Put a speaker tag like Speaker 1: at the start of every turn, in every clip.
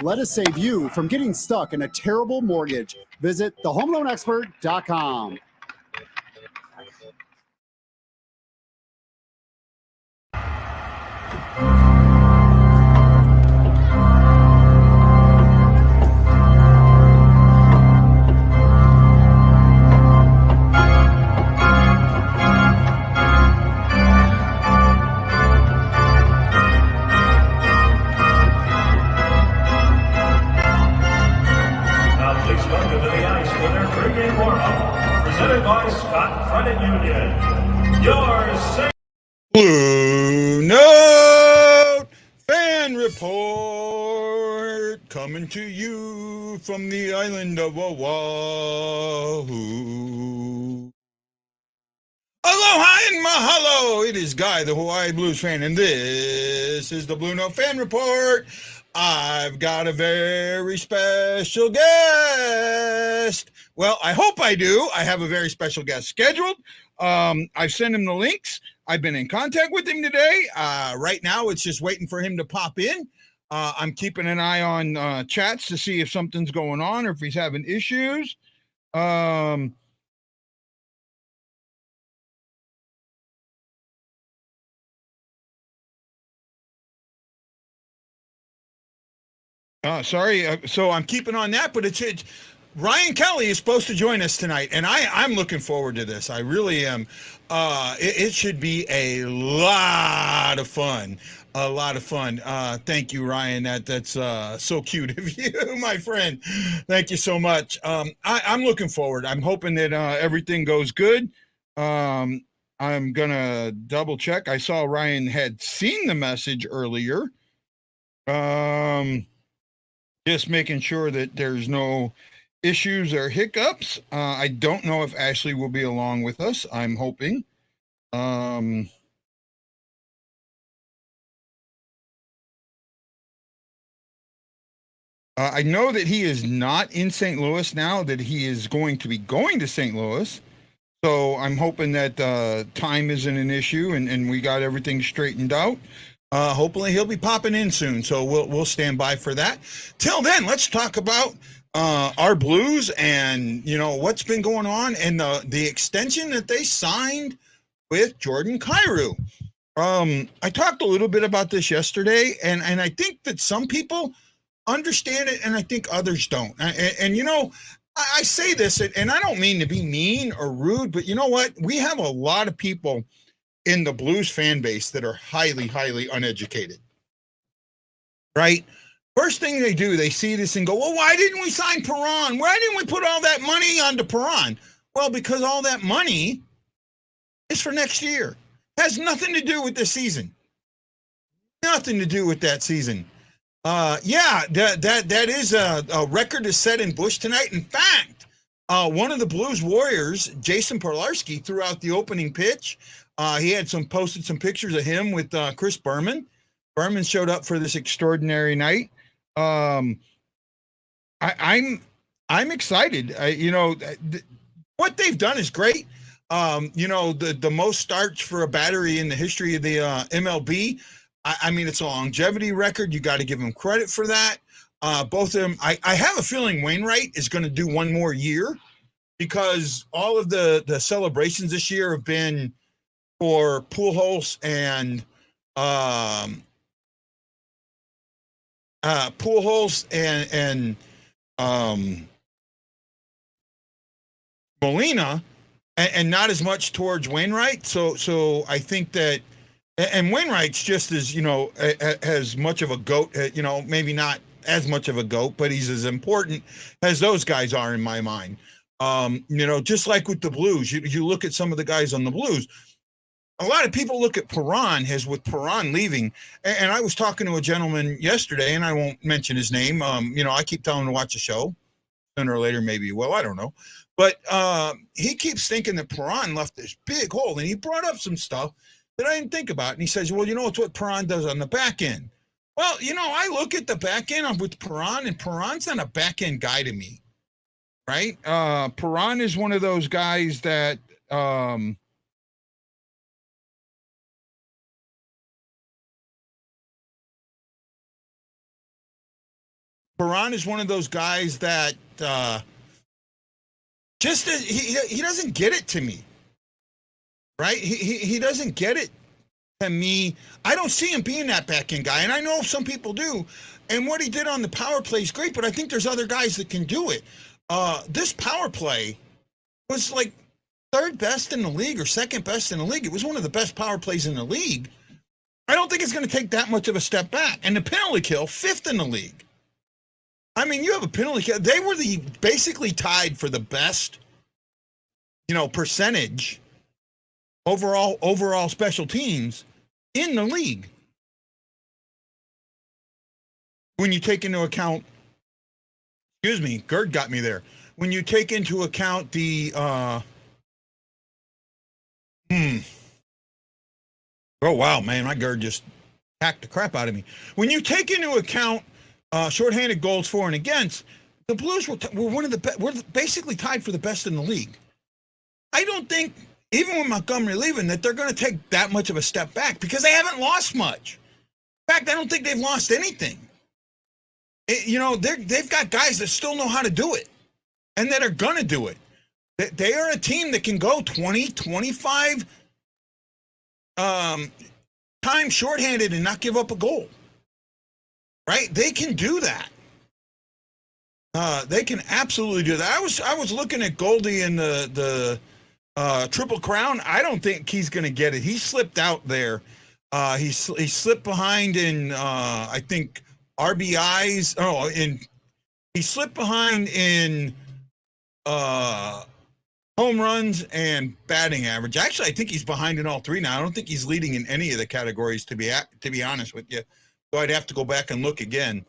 Speaker 1: Let us save you from getting stuck in a terrible mortgage. Visit thehomeloanexpert.com.
Speaker 2: Blue Note Fan Report coming to you from the island of Oahu. Aloha and mahalo! It is Guy, the Hawaii Blues fan, and this is the Blue Note Fan Report. I've got a very special guest. Well, I hope I do. I have a very special guest scheduled. I've sent him the links. I've been in contact with him today. Right now, it's just waiting for him to pop in. I'm keeping an eye on chats to see if something's going on or if he's having issues. Sorry. So I'm keeping on that, but it's Ryan Kelley is supposed to join us tonight, and I'm looking forward to this. I really am. It should be a lot of fun. A lot of fun. Thank you, Ryan. That's so cute of you, my friend. Thank you so much. I'm looking forward. I'm hoping that everything goes good. I'm gonna double check. I saw Ryan had seen the message earlier. Just making sure that there's no issues or hiccups. I don't know if Ashley will be along with us. I'm hoping. I know that he is not in St. Louis now, that he is going to be going to St. Louis. So I'm hoping that time isn't an issue and we got everything straightened out. Hopefully he'll be popping in soon. So we'll stand by for that. Till then, let's talk about our Blues and, you know, what's been going on and the extension that they signed with Jordan Kyrou. I talked a little bit about this yesterday, and I think that some people understand it, and I think others don't. And you know, I say this, and I don't mean to be mean or rude, but you know what? We have a lot of people in the Blues fan base that are highly, highly uneducated, right? First thing they do, they see this and go, well, why didn't we sign Perron? Why didn't we put all that money onto Perron? Well, because all that money is for next year. It has nothing to do with this season. Nothing to do with that season. That is a record is set in Busch tonight. In fact, one of the Blues Warriors, Jason Polarski, threw out the opening pitch. He had posted some pictures of him with Chris Berman. Berman showed up for this extraordinary night. I'm excited. What they've done is great. The most starts for a battery in the history of the MLB. I mean, it's a longevity record. You got to give them credit for that. Both of them. I have a feeling Wainwright is going to do one more year because all of the celebrations this year have been for Pujols and Molina, and not as much towards Wainwright. So I think that, and Wainwright's just as, as much of a GOAT, maybe not as much of a GOAT, but he's as important as those guys are in my mind. Just like with the Blues, you look at some of the guys on the Blues. A lot of people look at Perron, with Perron leaving, and I was talking to a gentleman yesterday, and I won't mention his name. I keep telling him to watch the show. Sooner or later, maybe. Well, I don't know. But he keeps thinking that Perron left this big hole, and he brought up some stuff that I didn't think about. And he says, well, it's what Perron does on the back end. Well, I look at the back end with Perron, and Perron's not a back end guy to me, right? Perron is one of those guys that Perron is one of those guys that he doesn't get it to me, right? He doesn't get it to me. I don't see him being that back end guy, and I know some people do. And what he did on the power play is great, but I think there's other guys that can do it. This power play was like third best in the league or second best in the league. It was one of the best power plays in the league. I don't think it's going to take that much of a step back. And the penalty kill, fifth in the league. I mean, you have a penalty kill. They were basically tied for the best, percentage overall special teams in the league. When you take into account, Gerd got me there. When you take into account the, oh wow, man, my Gerd just hacked the crap out of me. When you take into account shorthanded goals for and against, the Blues were we're basically tied for the best in the league. I don't think, even with Montgomery leaving, that they're going to take that much of a step back because they haven't lost much. In fact, I don't think they've lost anything. They've got guys that still know how to do it and that are going to do it. They are a team that can go 20, 25 times shorthanded and not give up a goal. Right? They can do that. They can absolutely do that. I was looking at Goldie in the Triple Crown. I don't think he's going to get it. He slipped out there. He slipped behind in I think RBIs. He slipped behind in home runs and batting average. Actually, I think he's behind in all three now. I don't think he's leading in any of the categories, to be honest with you. So I'd have to go back and look again.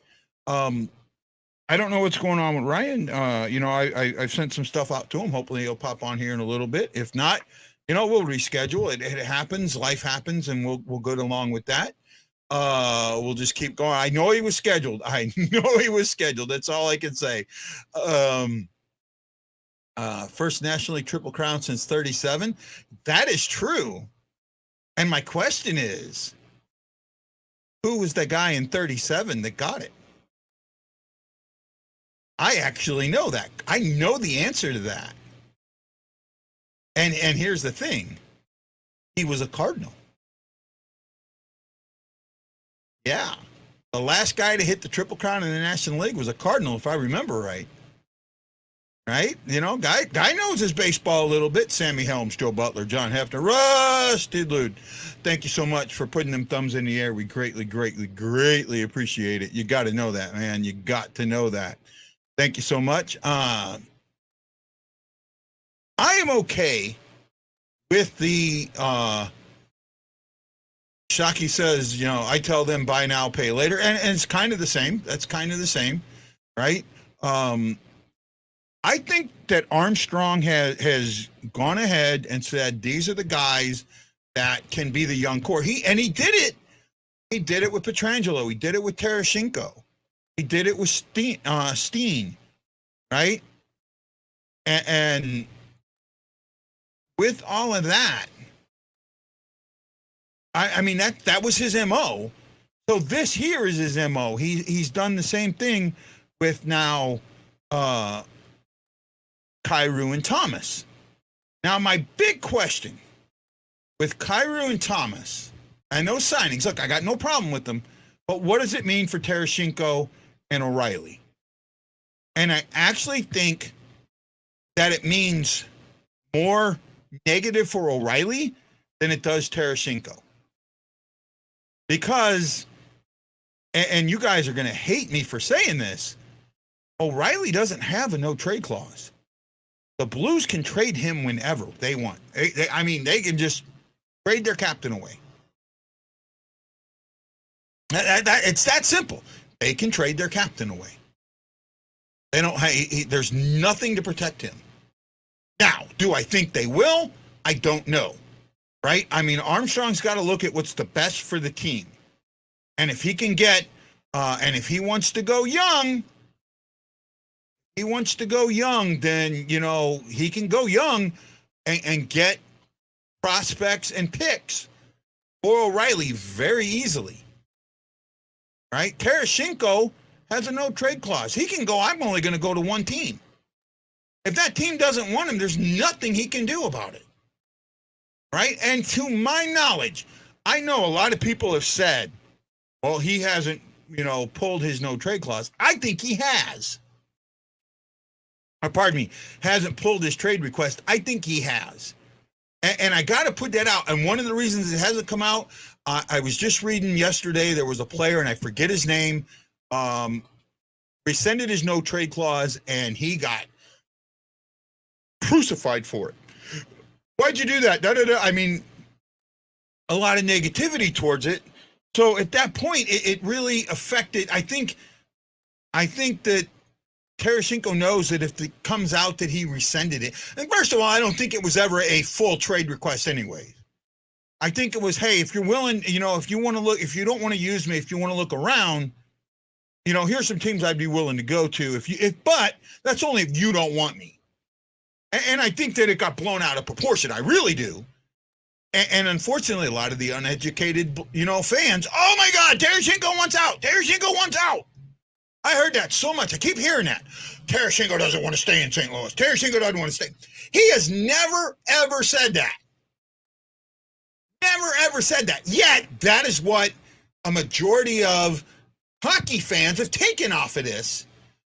Speaker 2: I don't know what's going on with Ryan. I've sent some stuff out to him. Hopefully he'll pop on here in a little bit. If not, we'll reschedule. It happens. Life happens, and we'll go along with that. We'll just keep going. I know he was scheduled. That's all I can say. First National League Triple Crown since 37. That is true. And my question is, who was the guy in 37 that got it? I actually know that. I know the answer to that. And here's the thing. He was a Cardinal. Yeah. The last guy to hit the Triple Crown in the National League was a Cardinal, if I remember right. Right? Guy knows his baseball a little bit. Sammy Helms, Joe Butler, John Hefner, Rusty Lude. Thank you so much for putting them thumbs in the air. We greatly, greatly, greatly appreciate it. You got to know that, man. You got to know that. Thank you so much. I am okay with the Shockey says, I tell them buy now, pay later. And it's kind of the same. That's kind of the same, right? I think that Armstrong has gone ahead and said, these are the guys that can be the young core. He did it. He did it with Pietrangelo. He did it with Tarasenko. He did it with Steen, right? And with all of that, I mean, that was his MO. So this here is his MO. He's done the same thing with now Kyrou and Thomas. Now, my big question with Kyrou and Thomas, and those signings, look, I got no problem with them, but what does it mean for Tarasenko and O'Reilly? And I actually think that it means more negative for O'Reilly than it does Tarasenko. Because and you guys are going to hate me for saying this, O'Reilly doesn't have a no trade clause. The Blues can trade him whenever they want. They can just trade their captain away. It's that simple. They can trade their captain away. They don't. There's nothing to protect him. Now, do I think they will? I don't know. Right? I mean, Armstrong's got to look at what's the best for the team, and if he can get, and if he wants to go young. Then, he can go young and get prospects and picks for O'Reilly very easily. Right? Tarasenko has a no trade clause. He can go, I'm only going to go to one team. If that team doesn't want him, there's nothing he can do about it. Right? And to my knowledge, I know a lot of people have said, well, he hasn't, pulled his no trade clause. I think he has. Hasn't pulled his trade request. I think he has. And I got to put that out. And one of the reasons it hasn't come out, I was just reading yesterday, there was a player, and I forget his name, rescinded his no trade clause, and he got crucified for it. Why'd you do that? I mean, a lot of negativity towards it. So at that point, it really affected. I think that Tarasenko knows that if it comes out that he rescinded it, and first of all, I don't think it was ever a full trade request anyway. I think it was, hey, if you're willing, if you want to look, if you don't want to use me, if you want to look around, here's some teams I'd be willing to go to. But that's only if you don't want me. And I think that it got blown out of proportion. I really do. And unfortunately, a lot of the uneducated, fans, oh my God, Tarasenko wants out. Tarasenko wants out. I heard that so much. I keep hearing that. Tarasenko doesn't want to stay in St. Louis. Tarasenko doesn't want to stay. He has never, ever said that. Never, ever said that. Yet, that is what a majority of hockey fans have taken off of this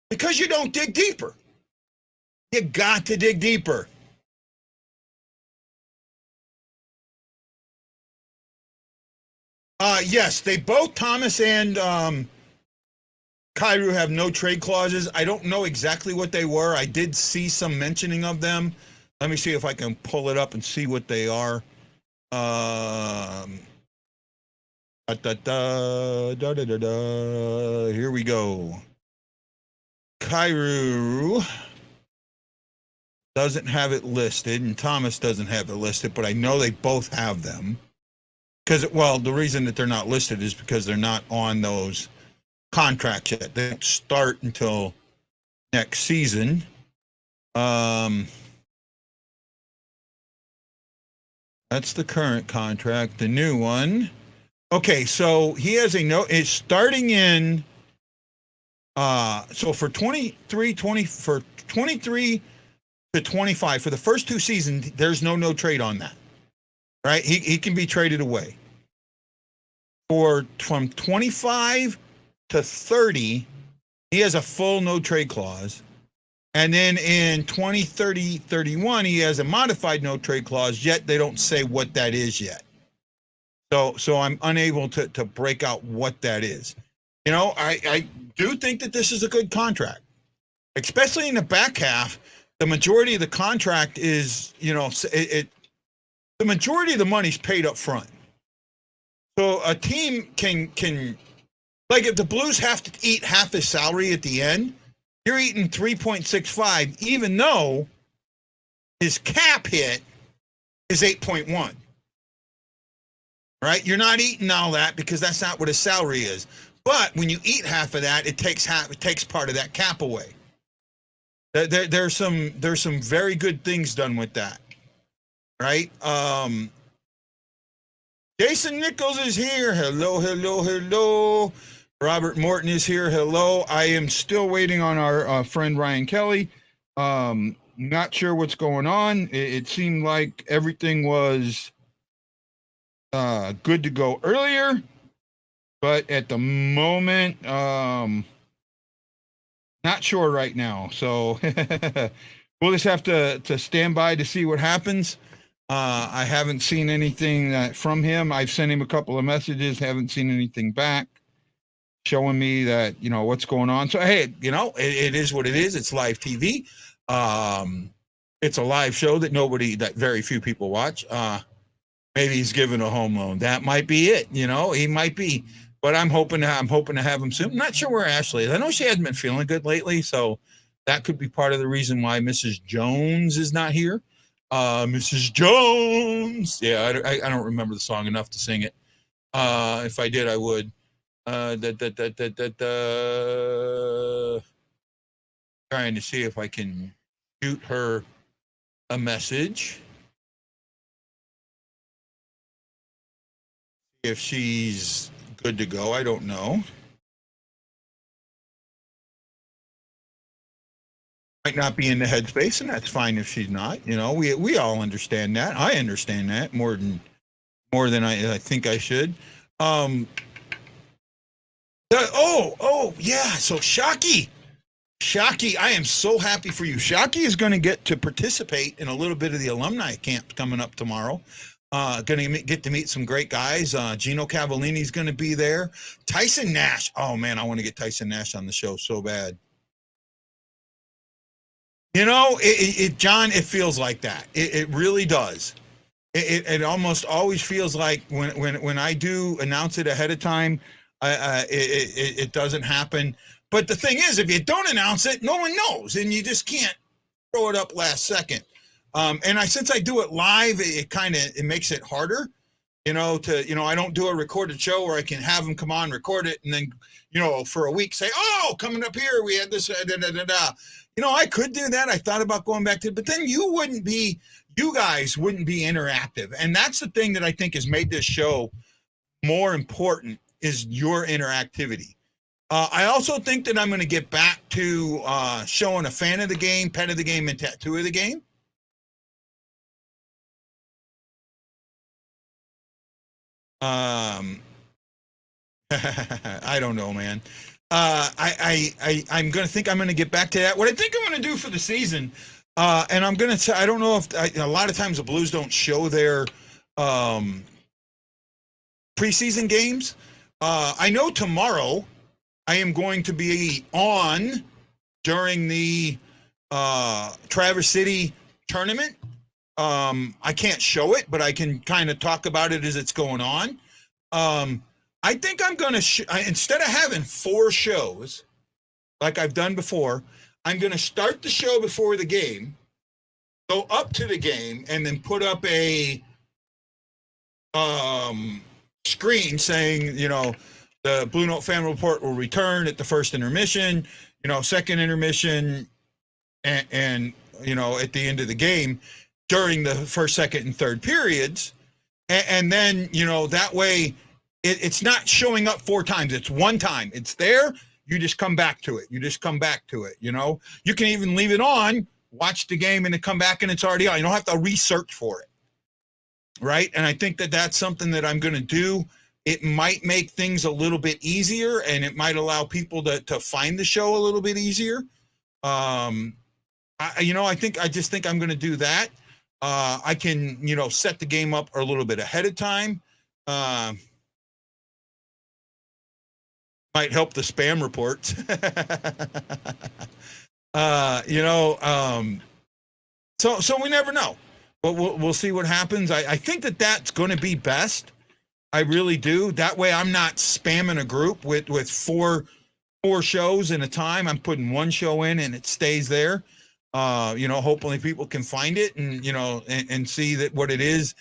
Speaker 2: because you don't dig deeper. You got to dig deeper. Yes, they both, Thomas and Kyrou, have no trade clauses. I don't know exactly what they were. I did see some mentioning of them. Let me see if I can pull it up and see what they are. Here we go. Kyrou doesn't have it listed, and Thomas doesn't have it listed, but I know they both have them. Because, the reason that they're not listed is because they're not on those contracts yet. They don't start until next season. That's the current contract. The new one. Okay, so he has a note. It's starting in. So for 23 to 25, for the first two seasons, there's no trade on that. Right? He can be traded away. From 25 to 30, he has a full no trade clause. And then in 2030, 31, he has a modified no trade clause, yet they don't say what that is yet. So I'm unable to break out what that is. I do think that this is a good contract, especially in the back half. The majority of the contract is, the majority of the money's paid up front. So a team can like if the Blues have to eat half his salary at the end, you're eating 3.65, even though his cap hit is 8.1. Right? You're not eating all that because that's not what his salary is. But when you eat half of that, it takes part of that cap away. There's some very good things done with that. Right? Jason Nichols is here. Hello. Robert Morton is here. Hello. I am still waiting on our friend Ryan Kelley. Not sure what's going on. It seemed like everything was good to go earlier, but at the moment, not sure right now. So we'll just have to stand by to see what happens. I haven't seen anything from him. I've sent him a couple of messages, haven't seen anything back. showing me that, what's going on. So, hey, it is what it is. It's live TV. It's a live show that very few people watch. Maybe he's giving a home loan. That might be it. He might be, but I'm hoping to have him soon. I'm not sure where Ashley is. I know she hasn't been feeling good lately. So that could be part of the reason why Mrs. Jones is not here. Mrs. Jones. Yeah. I don't remember the song enough to sing it. If I did, I would. Trying to see if I can shoot her a message. If she's good to go, I don't know. Might not be in the headspace, and that's fine if she's not. We all understand that. I understand that more than I think I should. Yeah. So Shockley, I am so happy for you. Shockley is going to get to participate in a little bit of the alumni camp coming up tomorrow. Going to get to meet some great guys. Gino Cavallini's going to be there. Tyson Nash. Oh man, I want to get Tyson Nash on the show so bad. John, it feels like that. It really does. It almost always feels like when I do announce it ahead of time, it doesn't happen. But the thing is, if you don't announce it, no one knows, and you just can't throw it up last second. Since I do it live, it makes it harder, I don't do a recorded show where I can have them come on, record it, and then, for a week say, oh, coming up here, we had this, I could do that. I thought about going back to it, but then you guys wouldn't be interactive. And that's the thing that I think has made this show more important is your interactivity. I also think that I'm going to get back to showing a fan of the game, pet of the game, and tattoo of the game. I don't know, man. I'm going to get back to that. What I think I'm going to do for the season, and I'm going to, I don't know if a lot of times the Blues don't show their preseason games. I know tomorrow I am going to be on during the Traverse City tournament. I can't show it, but I can kind of talk about it as it's going on. I think I'm going to, instead of having 4 shows like I've done before, I'm going to start the show before the game, go up to the game, and then put up a screen saying, the Blue Note Fan Report will return at the first intermission, second intermission, and at the end of the game during the first, second, and third periods. And then, that way it's not showing up 4 times. It's one time. It's there. You just come back to it. You can even leave it on, watch the game, and then come back and it's already on. You don't have to research for it. Right. And I think that that's something that I'm going to do. It might make things a little bit easier, and it might allow people to find the show a little bit easier. I just think I'm going to do that. I can, set the game up a little bit ahead of time. Might help the spam reports. So we never know, but we'll see what happens. I think that that's going to be best. I really do. That way I'm not spamming a group with 4 shows in a time. I'm putting 1 show in and it stays there. Hopefully people can find it and, and see that what it is.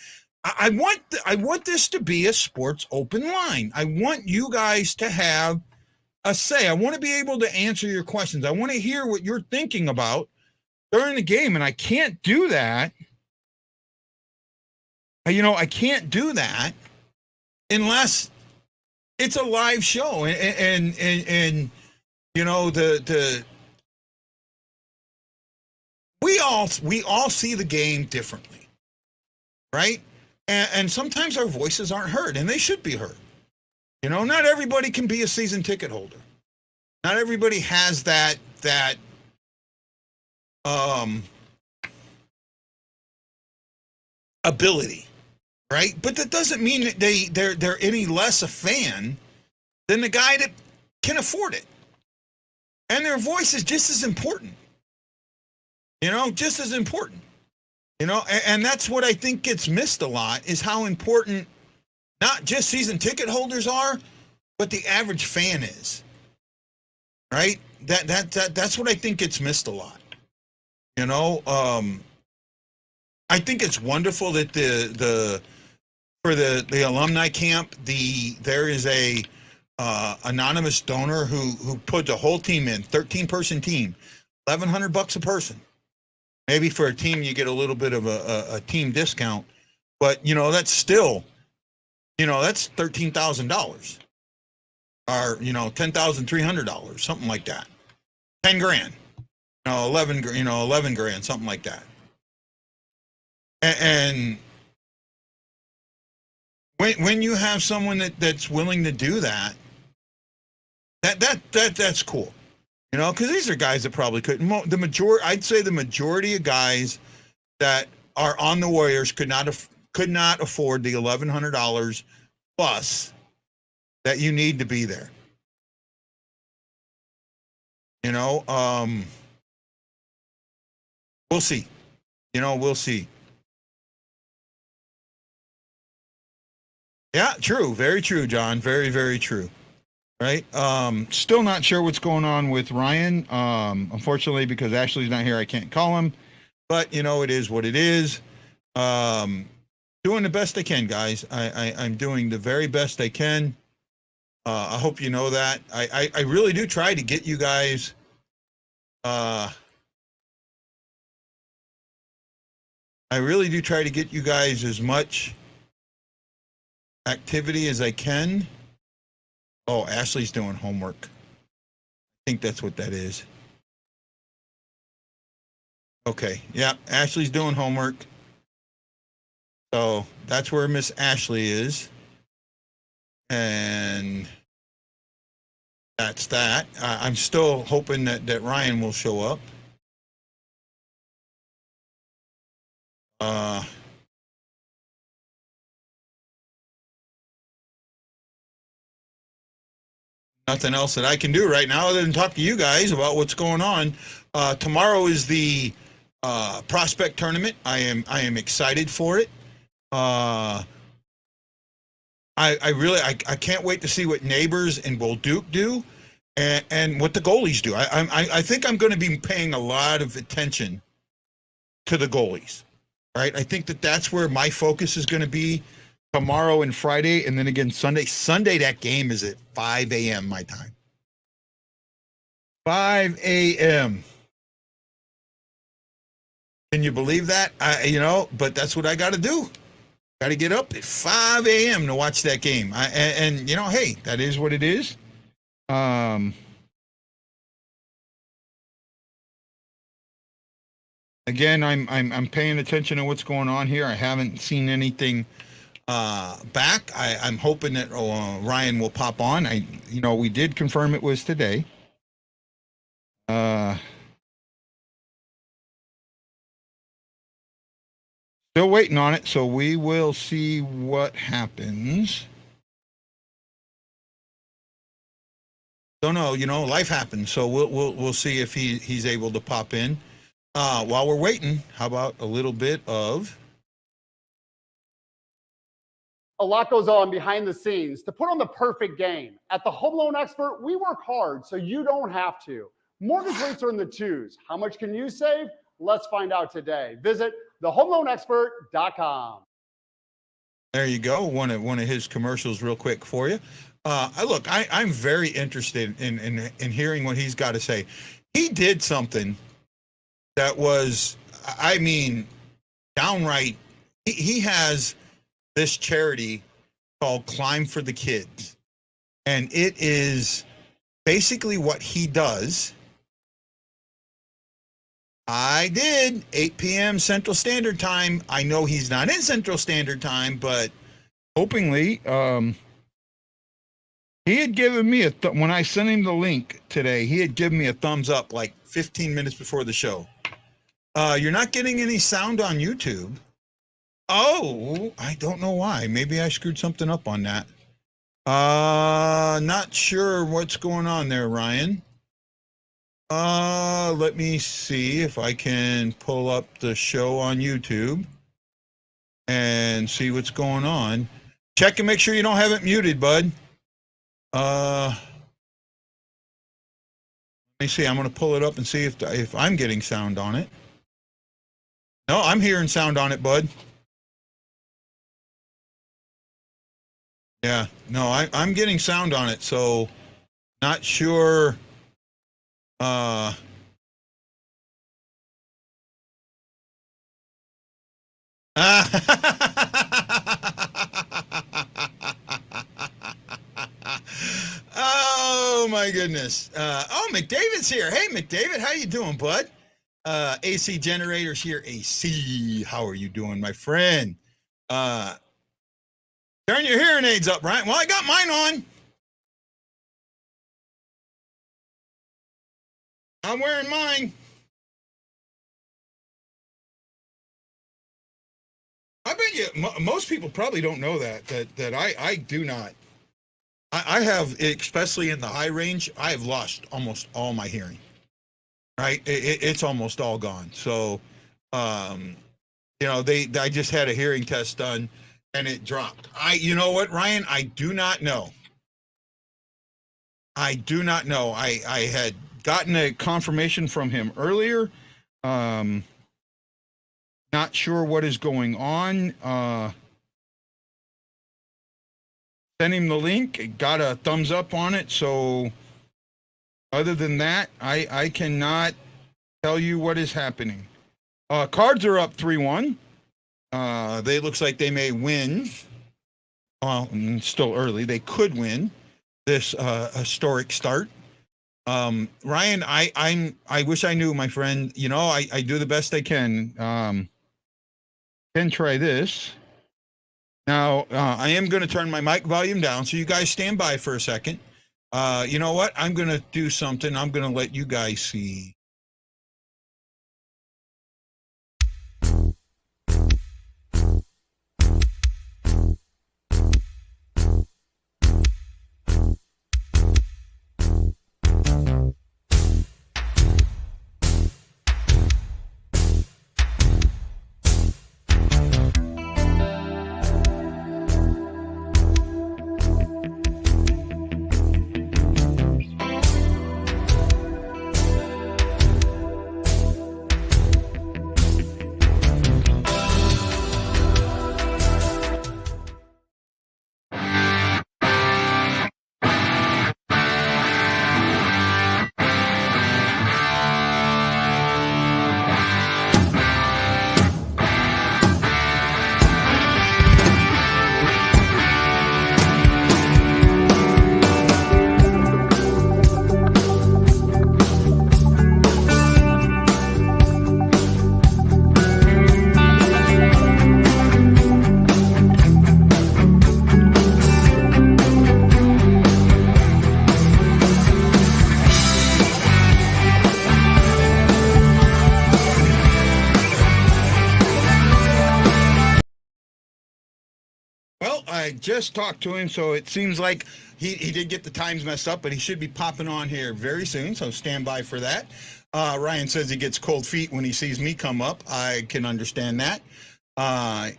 Speaker 2: I want this to be a sports open line. I want you guys to have a say. I want to be able to answer your questions. I want to hear what you're thinking about during the game. And I can't do that. I can't do that unless it's a live show and we all see the game differently, right? And sometimes our voices aren't heard, and they should be heard. Not everybody can be a season ticket holder. Not everybody has that ability, right? But that doesn't mean that they're any less a fan than the guy that
Speaker 3: can afford it. And their voice is just as important. Just as important. And that's what I think gets missed a lot, is how important not just season ticket holders are, but the average fan is. Right? That's what I think gets missed a lot. I think it's wonderful that for the alumni camp, there is a anonymous donor who put the whole team in, 13-person team, $1,100 a person. Maybe for a team you get a little bit of a team discount, but that's still, that's $13,000 or $10,300, something like that. 10 grand, 11 grand, something like that. And when you have someone that's willing to do that's cool, because these are guys that probably couldn't. I'd say the majority of guys that are on the Warriors could not afford the $1,100 plus that you need to be there. We'll see. We'll see. Yeah, true. Very true, John. Very, very true. Right?
Speaker 2: Still not sure what's going on with Ryan. Unfortunately, because Ashley's not here, I can't call him.
Speaker 3: But, it is what it is. Doing the best I can, guys. I'm doing the very best I can. I hope you know that. I really do try to get you guys... I really do try to get you guys as much activity as I can. Oh, Ashley's doing homework. I think that's what that is. Okay, yeah, Ashley's doing homework. So that's where Miss Ashley is. And that's that. I'm still hoping that Ryan will show up. Nothing else that I can do right now other than talk to you guys about what's going on. Tomorrow is the prospect tournament. I am excited for it. I can't wait to see what Neighbors and Bolduc do, and what the goalies do. I think I'm going to be paying a lot of attention to the goalies. Right? I think that's where my focus is going to be tomorrow and Friday, and then again Sunday. Sunday, that game is at 5 a.m. my time. 5 a.m. Can you believe that? But that's what I got to do. Got to get up at 5 a.m. to watch that game. Hey, that is what it is.
Speaker 2: Again, I'm paying attention to what's going on here. I haven't seen anything
Speaker 3: back. I'm hoping that Ryan will pop on.
Speaker 2: We did confirm it was today. Still waiting on it, so we will see what happens.
Speaker 3: Don't know, life happens, so we'll see if he's able to pop in. While we're waiting, how about a little bit of...
Speaker 1: A lot goes on behind the scenes to put on the perfect game. At the Home Loan Expert, we work hard so you don't have to. Mortgage rates are in the twos. How much can you save? Let's find out today. Visit thehomeloanexpert.com.
Speaker 3: There you go. One of his commercials real quick for you. I'm very interested in hearing what he's got to say. He did something that was, downright. He has this charity called Climb for the Kids. And it is basically what he does. I did 8 p.m. Central Standard Time. I know he's not in Central Standard Time, but
Speaker 2: hopingly, he had given me when I sent him the link today, he had given me a thumbs up like 15 minutes before the show. You're not getting any sound on YouTube. Oh, I don't know why. Maybe I screwed something up on that.
Speaker 3: Not sure what's going on there, Ryan. Let me see if I can pull up the show on YouTube and see what's going on. Check and make sure you don't have it muted, bud. Let me see. I'm going to pull it up and see if I'm getting sound on it. No, I'm hearing sound on it, bud. Yeah, no, I'm getting sound on it, so not sure. Oh my goodness. McDavid's here. Hey, McDavid, how you doing, bud? AC Generators here. AC, how are you doing, my friend? Turn your hearing aids up, Ryan. Well, I got mine on. I'm wearing mine. I bet you most people probably don't know that I do not. I have, especially in the high range, I have lost almost all my hearing. Right, it's almost all gone. So, I just had a hearing test done, and it dropped. You know what, Ryan? I do not know. I had gotten a confirmation from him earlier. Not sure what is going on. Sent him the link, got a thumbs up on it. So other than that, I cannot tell you what is happening. Cards are up 3-1. They looks like they may win. Well, still early. They could win this historic start. Ryan, I wish I knew, my friend. I do the best I can. Can try this. Now, I am going to turn my mic volume down, so you guys stand by for a second. You know what? I'm going to do something. I'm going to let you guys see. I just talked to him, so it seems like he did get the times messed up, but he should be popping on here very soon, so stand by for that. Ryan says he gets cold feet when he sees me come up. I can understand that.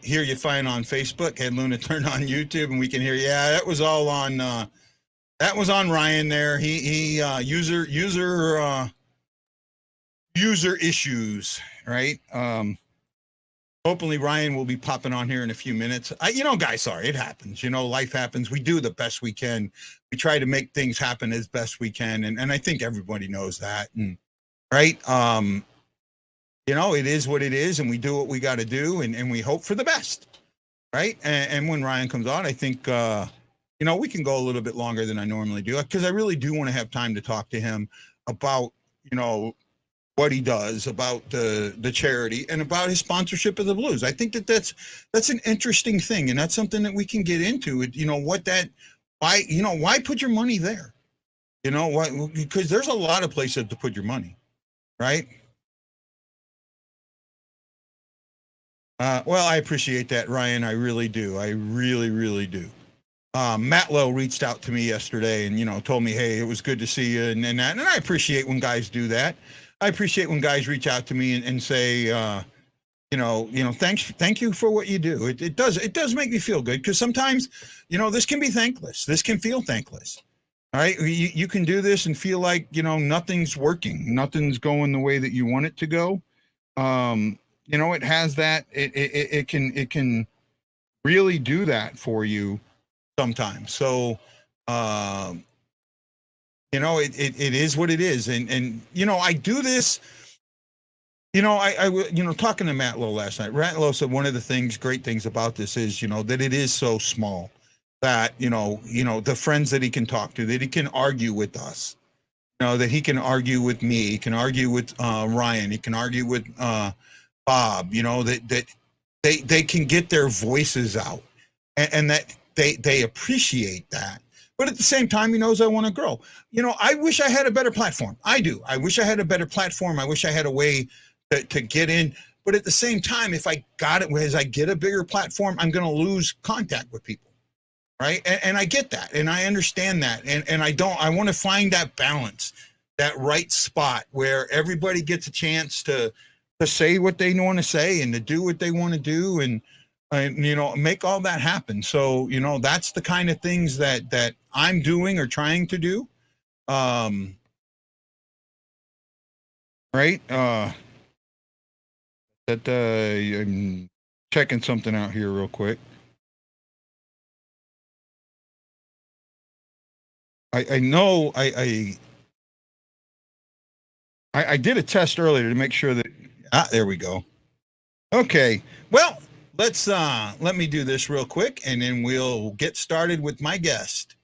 Speaker 3: Hear you fine on Facebook. Had Luna turned on YouTube, and we can hear. Yeah, that was all on. That was on Ryan there. He user issues, right? Hopefully Ryan will be popping on here in a few minutes. Guys, sorry, it happens. Life happens. We do the best we can. We try to make things happen as best we can. And I think everybody knows that. And right. It is what it is, and we do what we got to do, and we hope for the best. Right. And when Ryan comes on, I think, we can go a little bit longer than I normally do, because I really do want to have time to talk to him about, what he does, about the charity, and about his sponsorship of the Blues. I think that's an interesting thing, and that's something that we can get into. Why put your money there? Why? Because there's a lot of places to put your money, right? Well, I appreciate that, Ryan. I really do. I really, really do. Matt Lowe reached out to me yesterday and, told me, hey, it was good to see you and that. And I appreciate when guys do that. I appreciate when guys reach out to me and say, thank you for what you do. It does make me feel good because sometimes, this can be thankless. This can feel thankless. All right. You can do this and feel like, nothing's working. Nothing's going the way that you want it to go. It has that, it can really do that for you sometimes. So, it is what it is. And I do this, talking to Matt Lowe last night, Matt Lowe said one of the great things about this is, that it is so small that, the friends that he can talk to, that he can argue with us, that he can argue with me, he can argue with Ryan, he can argue with Bob, that they can get their voices out and that they appreciate that. But at the same time, he knows I want to grow. I wish I had a better platform. I do. I wish I had a better platform. I wish I had a way to get in. But at the same time, if I got it, as I get a bigger platform, I'm going to lose contact with people. Right. And I get that. And I understand that. And I want to find that balance, that right spot where everybody gets a chance to say what they want to say and to do what they want to do and make all that happen. So, that's the kind of things that I'm doing or trying to do. Right. I'm checking something out here real quick. I know I did a test earlier to make sure that, there we go. Okay. Well, let me do this real quick and then we'll get started with my guest.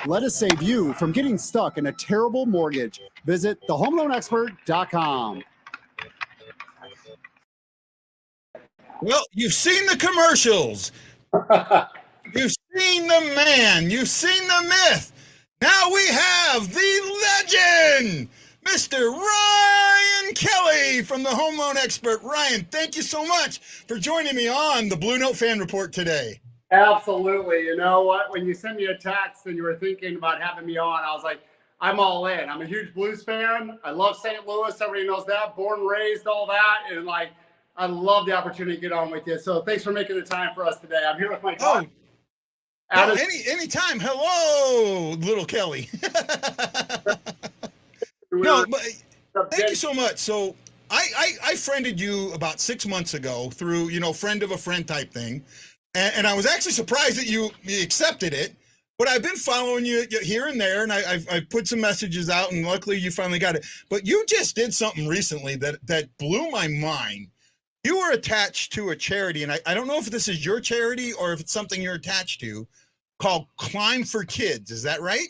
Speaker 1: Let us save you from getting stuck in a terrible mortgage. Visit thehomeloanexpert.com.
Speaker 3: Well, you've seen the commercials. You've seen the man. You've seen the myth. Now we have the legend, Mr. Ryan Kelley from the Home Loan Expert. Ryan, thank you so much for joining me on the Blue Note Fan Report today.
Speaker 1: Absolutely. You know what? When you sent me a text and you were thinking about having me on, I was like, I'm all in. I'm a huge Blues fan. I love St. Louis. Everybody knows that. Born, raised, all that. And I love the opportunity to get on with you. So thanks for making the time for us today. I'm here with my dog.
Speaker 3: Anytime. Hello, little Kelley. No, but thank you so much. So I friended you about 6 months ago through, friend of a friend type thing. And I was actually surprised that you accepted it, but I've been following you here and there, and I've put some messages out, and luckily you finally got it. But you just did something recently that blew my mind. You were attached to a charity, and I don't know if this is your charity or if it's something you're attached to, called Climb for Kids. Is that right?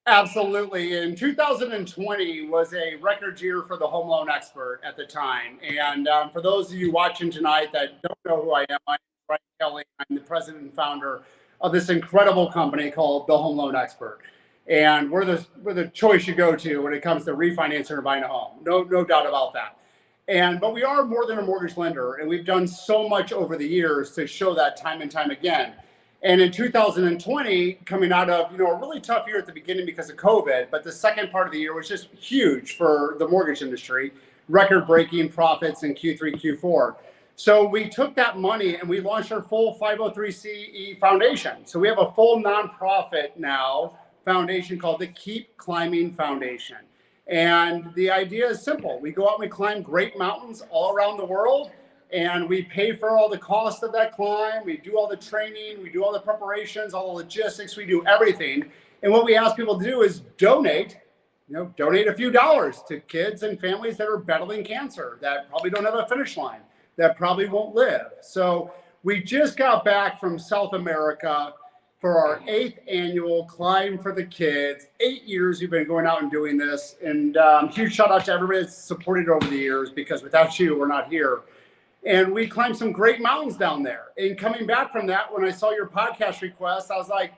Speaker 1: Absolutely. In 2020 was a record year for the Home Loan Expert at the time. And for those of you watching tonight that don't know who I am, I'm Ryan Kelley. I'm the president and founder of this incredible company called the Home Loan Expert. And we're the choice you go to when it comes to refinancing or buying a home. No doubt about that. But we are more than a mortgage lender, and we've done so much over the years to show that time and time again. And in 2020, coming out of a really tough year at the beginning because of COVID, but the second part of the year was just huge for the mortgage industry, record-breaking profits in Q3, Q4. So we took that money and we launched our full 503c foundation. So we have a full nonprofit now foundation called the Keep Climbing Foundation. And the idea is simple. We go out and we climb great mountains all around the world, and we pay for all the cost of that climb. We do all the training, we do all the preparations, all the logistics, we do everything. And what we ask people to do is donate a few dollars to kids and families that are battling cancer, that probably don't have a finish line, that probably won't live. So we just got back from South America, for our 8th annual Climb for the Kids. 8 years we've been going out and doing this. And huge shout out to everybody that's supported over the years, because without you, we're not here. And we climbed some great mountains down there. And coming back from that, when I saw your podcast request, I was like,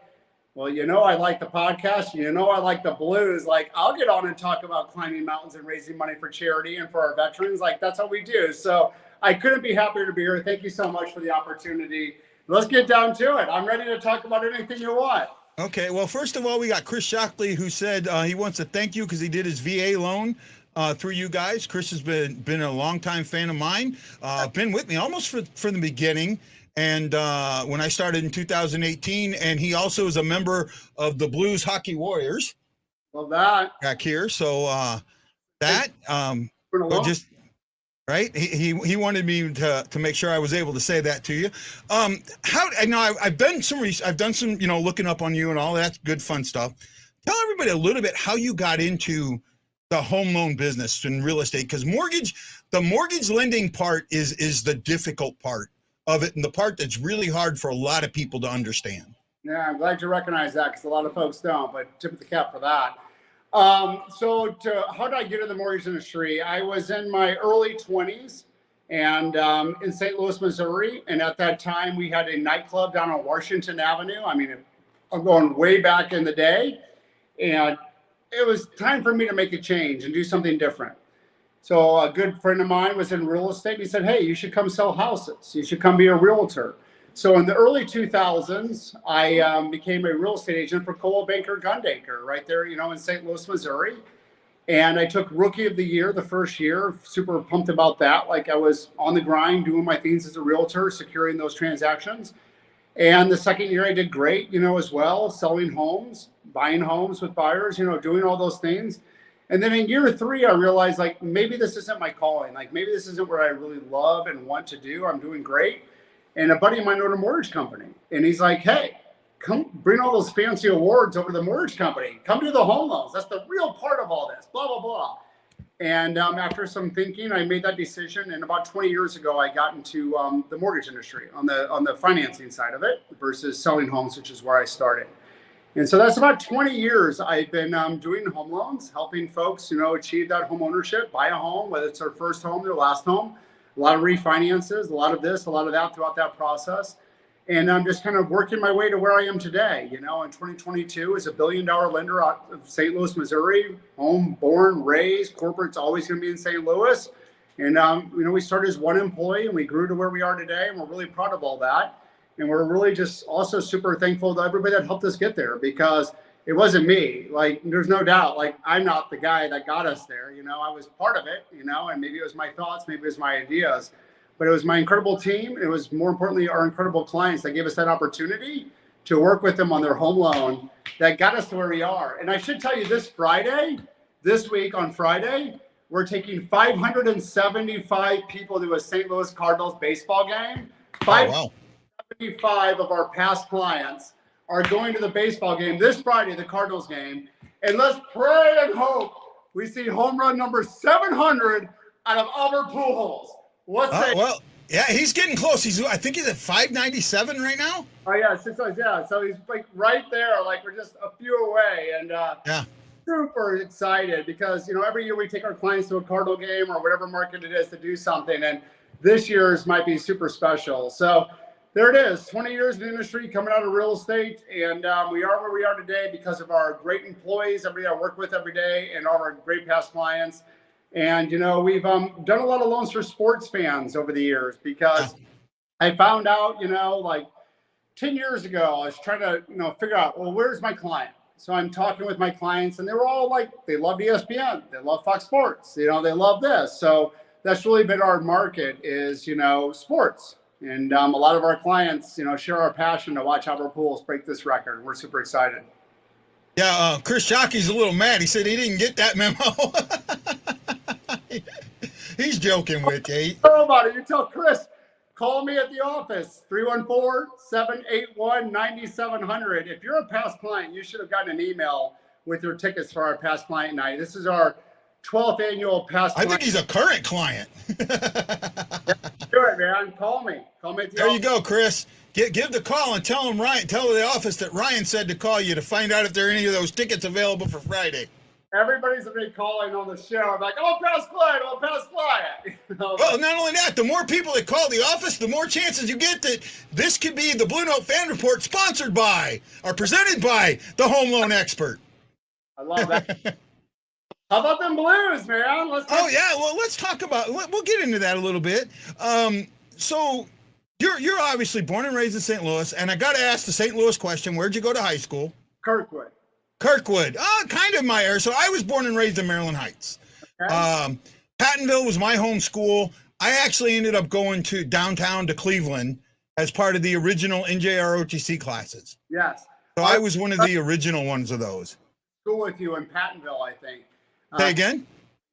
Speaker 1: well, I like the podcast. I like the blues. Like, I'll get on and talk about climbing mountains and raising money for charity and for our veterans. Like, that's what we do. So I couldn't be happier to be here. Thank you so much for the opportunity. Let's get down to it. I'm ready to talk about anything you want.
Speaker 3: Okay. Well, first of all, we got Chris Shockley, who said he wants to thank you because he did his VA loan through you guys. Chris has been a longtime fan of mine. Been with me almost from the beginning. And when I started in 2018, and he also is a member of the Blues Hockey Warriors.
Speaker 1: Love that.
Speaker 3: Back here. So just right. He wanted me to make sure I was able to say that to you. I've done some looking up on you and all that good fun stuff. Tell everybody a little bit how you got into the home loan business and real estate, because the mortgage lending part is the difficult part of it, and the part that's really hard for a lot of people to understand.
Speaker 1: Yeah, I'm glad you recognize that, because a lot of folks don't, but tip of the cap for that. How did I get in the mortgage industry? I was in my early 20s and in St. Louis, Missouri. And at that time, we had a nightclub down on Washington Avenue. I mean, I'm going way back in the day. And it was time for me to make a change and do something different. So a good friend of mine was in real estate. He said, hey, you should come sell houses. You should come be a realtor. So in the early 2000s, I became a real estate agent for Coldwell Banker Gundaker right there, in St. Louis, Missouri. And I took Rookie of the Year the first year, super pumped about that. Like, I was on the grind, doing my things as a realtor, securing those transactions. And the second year I did great, as well, selling homes, buying homes with buyers, doing all those things. And then in year 3, I realized, like, maybe this isn't my calling. Like, maybe this isn't what I really love and want to do. I'm doing great. And a buddy of mine owned a mortgage company. And he's like, hey, come bring all those fancy awards over to the mortgage company. Come do the home loans. That's the real part of all this, blah, blah, blah. And after some thinking, I made that decision. And about 20 years ago, I got into the mortgage industry on the financing side of it versus selling homes, which is where I started. And so that's about 20 years I've been doing home loans, helping folks, achieve that home ownership, buy a home, whether it's their first home, their last home. A lot of refinances, a lot of this, a lot of that throughout that process. And I'm just kind of working my way to where I am today. In 2022, as a $1 billion lender out of St. Louis, Missouri, home, born, raised, corporate's always going to be in St. Louis. And, we started as one employee and we grew to where we are today. And we're really proud of all that. And we're really just also super thankful to everybody that helped us get there, because it wasn't me. Like, there's no doubt, like, I'm not the guy that got us there. I was part of it, and maybe it was my thoughts, maybe it was my ideas, but it was my incredible team. It was, more importantly, our incredible clients that gave us that opportunity to work with them on their home loan that got us to where we are. And I should tell you, this week on Friday, we're taking 575 people to a St. Louis Cardinals baseball game. 575 of our past clients are going to the baseball game this Friday, the Cardinals game. And let's pray and hope we see home run number 700 out of Albert Pujols.
Speaker 3: Well, yeah, he's getting close. I think he's at 597 right now.
Speaker 1: Oh, yeah, So he's like right there. Like, we're just a few away. And super excited because, every year we take our clients to a Cardinal game or whatever market it is to do something. And this year's might be super special. So there it is, 20 years in the industry, coming out of real estate, and we are where we are today because of our great employees, everybody I work with every day, and all our great past clients. And, we've done a lot of loans for sports fans over the years, because I found out, like 10 years ago, I was trying to, figure out, well, where's my client? So I'm talking with my clients, and they were all like, they love ESPN, they love Fox Sports, they love this. So that's really been our market is, sports. And a lot of our clients, share our passion to watch Albert Pujols break this record. We're super excited.
Speaker 3: Yeah, Chris Shockey's a little mad. He said he didn't get that memo. He's joking with you.
Speaker 1: Tell about it. You tell Chris, call me at the office, 314-781-9700. If you're a past client, you should have gotten an email with your tickets for our past client night. This is our 12th annual past.
Speaker 3: I think he's a current client.
Speaker 1: Do it, man. Call me. Call me.
Speaker 3: There you go, Chris. Give the call and tell the office that Ryan said to call you to find out if there are any of those tickets available for Friday.
Speaker 1: Everybody's been calling on the show. I'm like, oh, pass Clyde. Oh, pass Clyde.
Speaker 3: Well, not only that, the more people that call the office, the more chances you get that this could be the Blue Note Fan Report sponsored by or presented by the Home Loan Expert.
Speaker 1: I love that. How about them Blues, man?
Speaker 3: Let's talk about. We'll get into that a little bit. So you're obviously born and raised in St. Louis, and I got to ask the St. Louis question: where'd you go to high school?
Speaker 1: Kirkwood.
Speaker 3: Kind of my area. So I was born and raised in Maryland Heights. Okay. Pattonville was my home school. I actually ended up going to downtown to Cleveland as part of the original NJROTC classes.
Speaker 1: Yes.
Speaker 3: So I was one of the original ones of those.
Speaker 1: School with you in Pattonville, I think.
Speaker 3: Say again?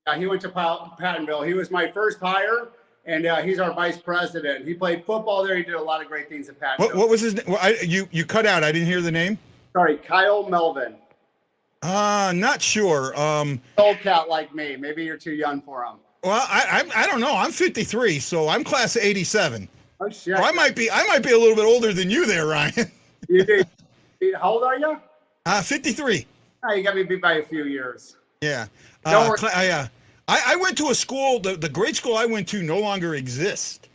Speaker 1: Yeah, he went to Pattonville. He was my first hire, and he's our vice president. He played football there. He did a lot of great things at Pattonville.
Speaker 2: What was his name? You cut out. I didn't hear the name.
Speaker 1: Sorry, Kyle Melvin.
Speaker 2: Not sure.
Speaker 1: Old cat like me. Maybe you're too young for him.
Speaker 2: Well, I don't know. I'm 53, so I'm class of 87.
Speaker 1: Oh shit!
Speaker 2: Or I might be a little bit older than you there, Ryan.
Speaker 1: You do. How old are you?
Speaker 2: 53.
Speaker 1: Oh, you got me beat by a few years.
Speaker 2: Yeah.
Speaker 1: Don't worry.
Speaker 2: I went to a school. The grade school I went to no longer exists.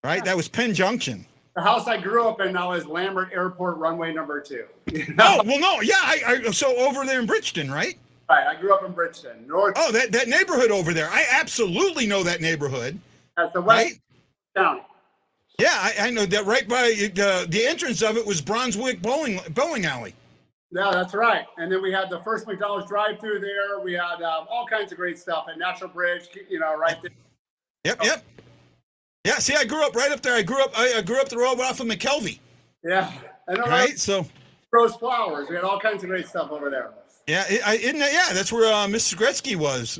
Speaker 2: Right. Yeah. That was Penn Junction.
Speaker 1: The house I grew up in now is Lambert Airport runway number 2.
Speaker 2: You know? Oh, well, no. Yeah. So over there in Bridgeton, right?
Speaker 1: Right. I grew up in Bridgeton. North.
Speaker 2: Oh, that neighborhood over there. I absolutely know that neighborhood.
Speaker 1: That's the West County.
Speaker 2: Yeah, I know that. Right by the entrance of it was Brunswick Bowling Alley.
Speaker 1: Yeah, that's right. And then we had the first McDonald's drive-through there. We had all kinds of great stuff at Natural Bridge, right there.
Speaker 2: Yep. Yeah, see, I grew up right up there. I grew up the road off of McKelvey.
Speaker 1: Yeah.
Speaker 2: Right, so.
Speaker 1: Rose Flowers. We had all kinds of great stuff over there.
Speaker 2: Yeah, that's where Mrs. Gretzky was.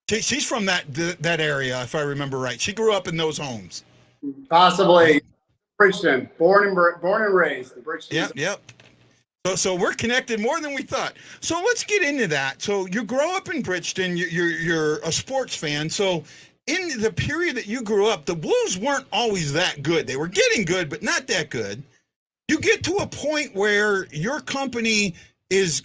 Speaker 2: She's from that area, if I remember right. She grew up in those homes.
Speaker 1: Possibly. Bridgeton. Born and raised. The Bridgeton.
Speaker 2: Yep. So we're connected more than we thought. So let's get into that. So you grow up in Bridgeton. You're a sports fan. So in the period that you grew up, the Blues weren't always that good. They were getting good, but not that good. You get to a point where your company is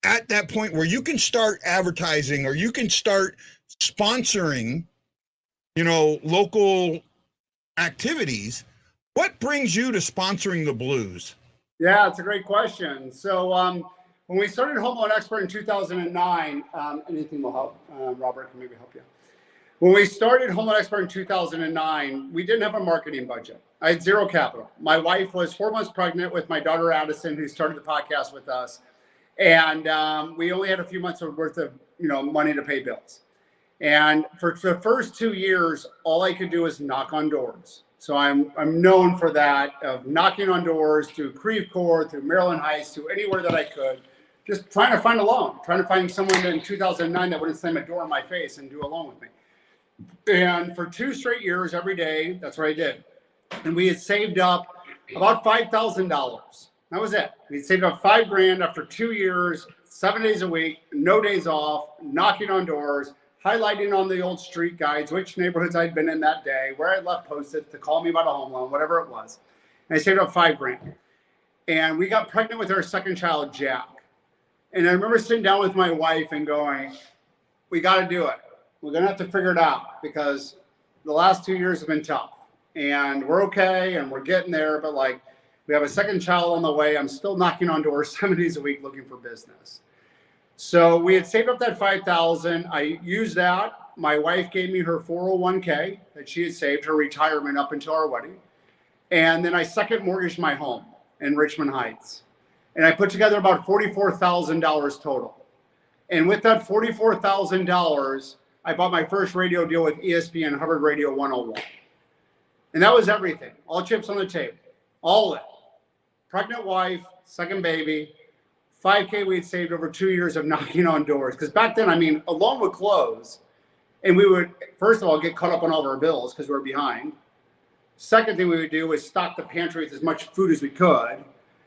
Speaker 2: at that point where you can start advertising or you can start sponsoring, local activities. What brings you to sponsoring the Blues?
Speaker 1: Yeah, it's a great question. So when we started Home Loan Expert in 2009, anything will help. Robert can maybe help you. When we started Home Loan Expert in 2009, we didn't have a marketing budget. I had zero capital. My wife was 4 months pregnant with my daughter, Addison, who started the podcast with us. And we only had a few months worth of money to pay bills. And for the first 2 years, all I could do was knock on doors. So I'm known for that, of knocking on doors through Creve Coeur, through Maryland Heights, to anywhere that I could, just trying to find a loan, trying to find someone in 2009 that wouldn't slam a door in my face and do a loan with me. And for 2 straight years, every day, that's what I did. And we had saved up about $5,000. That was it. We saved up $5,000 after 2 years, 7 days a week, no days off, knocking on doors, highlighting on the old street guides which neighborhoods I'd been in that day, where I left post-its to call me about a home loan, whatever it was. And I saved up $5,000. And we got pregnant with our second child, Jack. And I remember sitting down with my wife and going, we got to do it. We're going to have to figure it out because the last 2 years have been tough. And we're okay, and we're getting there, but we have a second child on the way. I'm still knocking on doors 7 days a week looking for business. So we had saved up that $5,000. I used that. My wife gave me her 401k that she had saved, her retirement up until our wedding. And then I second mortgaged my home in Richmond Heights. And I put together about $44,000 total. And with that $44,000, I bought my first radio deal with ESPN Hubbard Radio 101. And that was everything. All chips on the table. All of it. Pregnant wife, second baby, $5,000 we had saved over 2 years of knocking on doors. Because back then, a loan would close. And we would, first of all, get caught up on all of our bills because we were behind. Second thing we would do was stock the pantry with as much food as we could.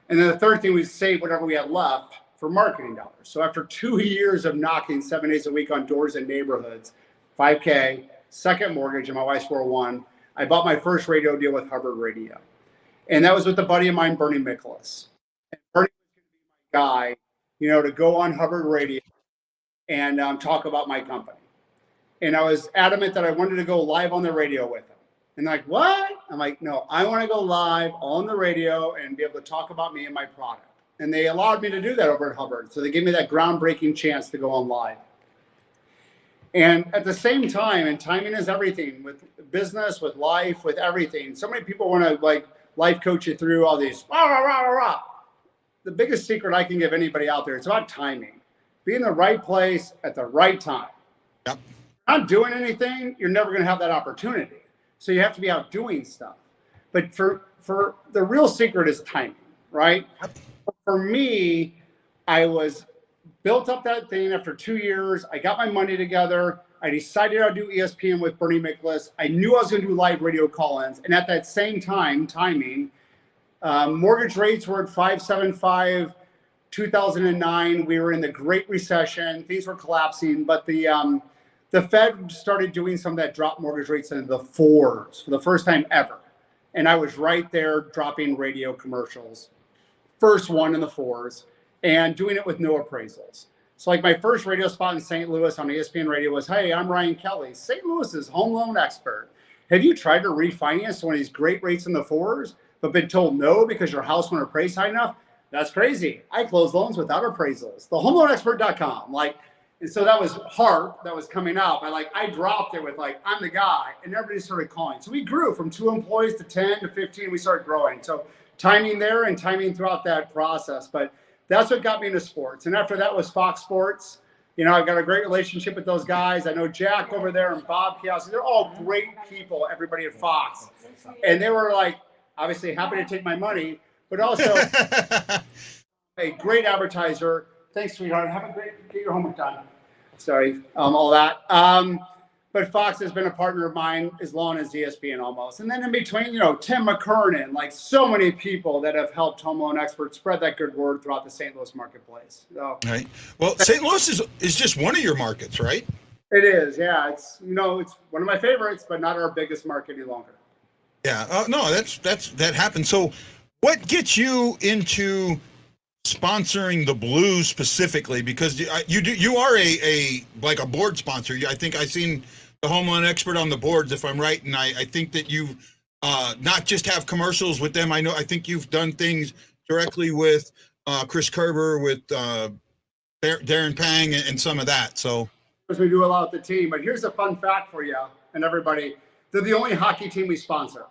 Speaker 1: And then the third thing was save whatever we had left for marketing dollars. So after 2 years of knocking 7 days a week on doors in neighborhoods, 5K, second mortgage, and my wife's 401, I bought my first radio deal with Hubbard Radio. And that was with a buddy of mine, Bernie Michaelis. And Bernie was going to be my guy, to go on Hubbard Radio and talk about my company. And I was adamant that I wanted to go live on the radio with him. And they're like, what? I'm like, no, I want to go live on the radio and be able to talk about me and my product. And they allowed me to do that over at Hubbard. So they gave me that groundbreaking chance to go on live. And at the same time, and timing is everything with business, with life, with everything. So many people want to life coach you through all these rah, rah, rah, rah, rah. The biggest secret I can give anybody out there, it's about timing. Be in the right place at the right time.
Speaker 3: Yep.
Speaker 1: Not doing anything, you're never going to have that opportunity. So you have to be out doing stuff. But for the real secret is timing, right? Yep. For me, I was built up that thing after 2 years. I got my money together. I decided I'd do ESPN with Bernie Michaelis. I knew I was going to do live radio call-ins. And at that same timing, mortgage rates were at 5.75. 2009, we were in the Great Recession. Things were collapsing, but the Fed started doing some of that drop mortgage rates into the 4s for the first time ever. And I was right there dropping radio commercials. First one in the 4s and doing it with no appraisals. So my first radio spot in St. Louis on ESPN radio was, hey, I'm Ryan Kelley, St. Louis's home loan expert. Have you tried to refinance one of these great rates in the 4s, but been told no because your house won't appraise high enough? That's crazy. I close loans without appraisals. TheHomeLoanExpert.com. And so that was HARP that was coming out. I dropped it with I'm the guy, and everybody started calling. So we grew from 2 employees to 10 to 15. We started growing. So timing there and timing throughout that process. But that's what got me into sports. And after that was Fox Sports. I've got a great relationship with those guys. I know Jack over there and Bob Piazza. They're all great people, everybody at Fox. And they were obviously happy to take my money, but also a great advertiser. Thanks, sweetheart. Have a great, get your homework done. Sorry, all that. But Fox has been a partner of mine as long as ESPN almost. And then in between, Tim McKernan, so many people that have helped Home Loan Experts spread that good word throughout the St. Louis marketplace. So,
Speaker 3: right. Well, St. Louis is just one of your markets, right?
Speaker 1: It is, yeah. It's it's one of my favorites, but not our biggest market any longer.
Speaker 3: Yeah. No, that happens. So, what gets you into sponsoring the Blues specifically? Because you are a board sponsor. I think I've seen the Home Loan Expert on the boards, if I'm right, and I think that you not just have commercials with them. I think you've done things directly with Chris Kerber, with Darren Pang, and some of that. So
Speaker 1: we do a lot with the team. But here's a fun fact for you and everybody: they're the only hockey team we sponsor.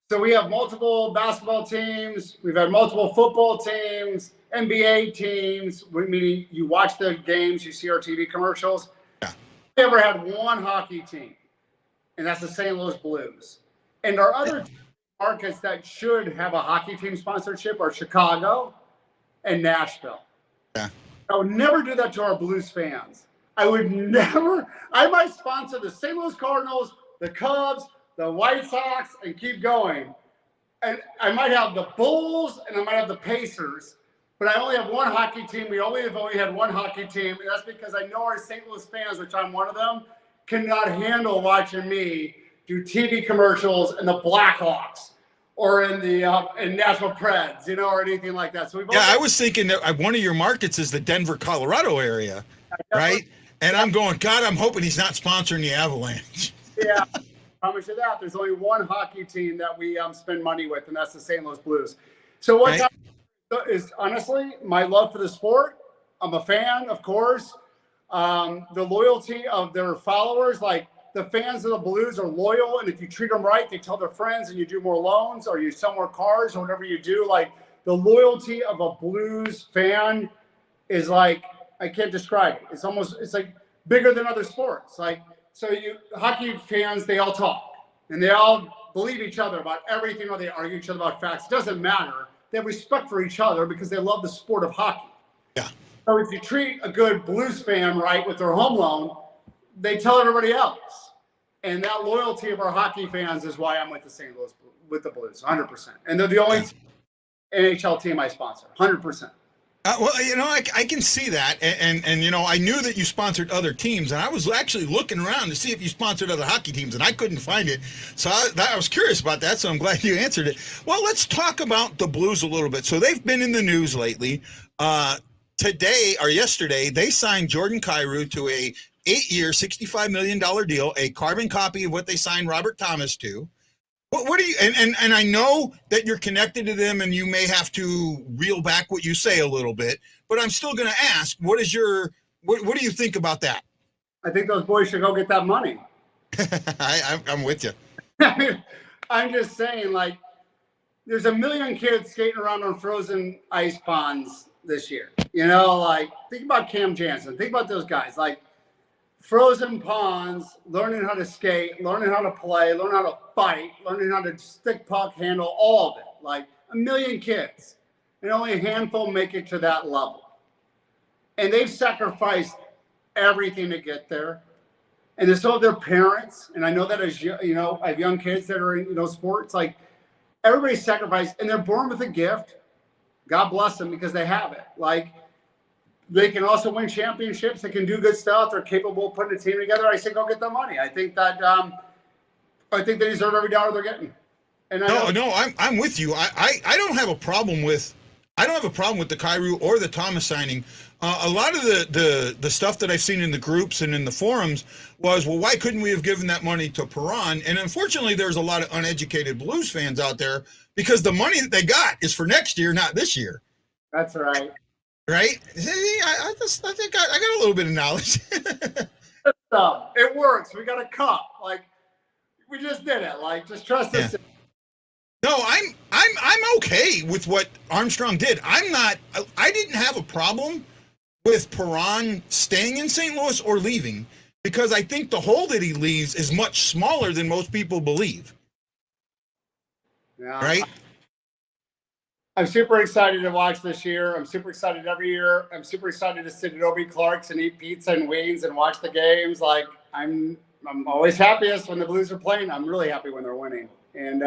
Speaker 1: So we have multiple basketball teams. We've had multiple football teams, NBA teams, meaning you watch the games, you see our TV commercials. Yeah. We ever had one hockey team, and that's the St. Louis Blues. And our other markets that should have a hockey team sponsorship are Chicago and Nashville. Yeah. I would never do that to our Blues fans. I might sponsor the St. Louis Cardinals, the Cubs, the White Sox, and keep going. And I might have the Bulls and I might have the Pacers, but I only have one hockey team. We only had one hockey team, and that's because I know our St. Louis fans, which I'm one of them, cannot handle watching me do TV commercials in the Blackhawks or in the in Nashville Preds, or anything like that. So
Speaker 3: I was thinking that one of your markets is the Denver, Colorado area, right? And I'm going, God, I'm hoping he's not sponsoring the Avalanche.
Speaker 1: Yeah. I promise you that. There's only one hockey team that we spend money with, and that's the St. Louis Blues. So what is honestly my love for the sport. I'm a fan, of course. The loyalty of their followers, the fans of the Blues are loyal, and if you treat them right, they tell their friends, and you do more loans or you sell more cars or whatever you do. The loyalty of a Blues fan is I can't describe it. It's bigger than other sports. So hockey fans, they all talk, and they all believe each other about everything, or they argue each other about facts. It doesn't matter. They have respect for each other because they love the sport of hockey.
Speaker 3: Yeah.
Speaker 1: So if you treat a good Blues fan right with their home loan, they tell everybody else. And that loyalty of our hockey fans is why I'm with the St. Louis, with the Blues, 100%. And they're the only NHL team I sponsor, 100%.
Speaker 3: Well, I can see that, and I knew that you sponsored other teams, and I was actually looking around to see if you sponsored other hockey teams, and I couldn't find it. So I was curious about that. So I'm glad you answered it. Well, let's talk about the Blues a little bit. So they've been in the news lately. Today or yesterday, they signed Jordan Kyrou to a 8-year, $65 million deal, a carbon copy of what they signed Robert Thomas to. What do you and I know that you're connected to them and you may have to reel back what you say a little bit, but I'm still going to ask, what do you think about that?
Speaker 1: I think those boys should go get that money.
Speaker 3: I'm with you.
Speaker 1: I'm just saying, like, there's a million kids skating around on frozen ice ponds this year. Like, think about Cam Jansen. Think about those guys. Like, frozen ponds, learning how to skate, learning how to play, learning how to fight, learning how to stick puck, handle, all of it. Like, a million kids. And only a handful make it to that level. And they've sacrificed everything to get there. And there's all their parents. And I know that as I have young kids that are in, sports. Like, everybody's sacrificed. And they're born with a gift. God bless them because they have it. Like, they can also win championships. They can do good stuff. They're capable of putting a team together. I say go get the money. I think that they deserve every dollar they're getting. And
Speaker 3: I'm with you. I don't have a problem with the Kyrou or the Thomas signing. A lot of the stuff that I've seen in the groups and in the forums was, well, why couldn't we have given that money to Perron? And unfortunately, there's a lot of uneducated Blues fans out there because the money that they got is for next year, not this year.
Speaker 1: That's right.
Speaker 3: Right? I think I got a little bit of knowledge.
Speaker 1: It works. We got a cup. Like, we just did it. Like, just trust us.
Speaker 3: Yeah. No, I'm okay with what Armstrong did. I didn't have a problem with Perron staying in St. Louis or leaving because I think the hole that he leaves is much smaller than most people believe.
Speaker 1: Yeah.
Speaker 3: Right?
Speaker 1: I'm super excited to watch this year. I'm super excited every year. I'm super excited to sit at Obie Clark's and eat pizza and wings and watch the games. Like, I'm always happiest when the Blues are playing. I'm really happy when they're winning. And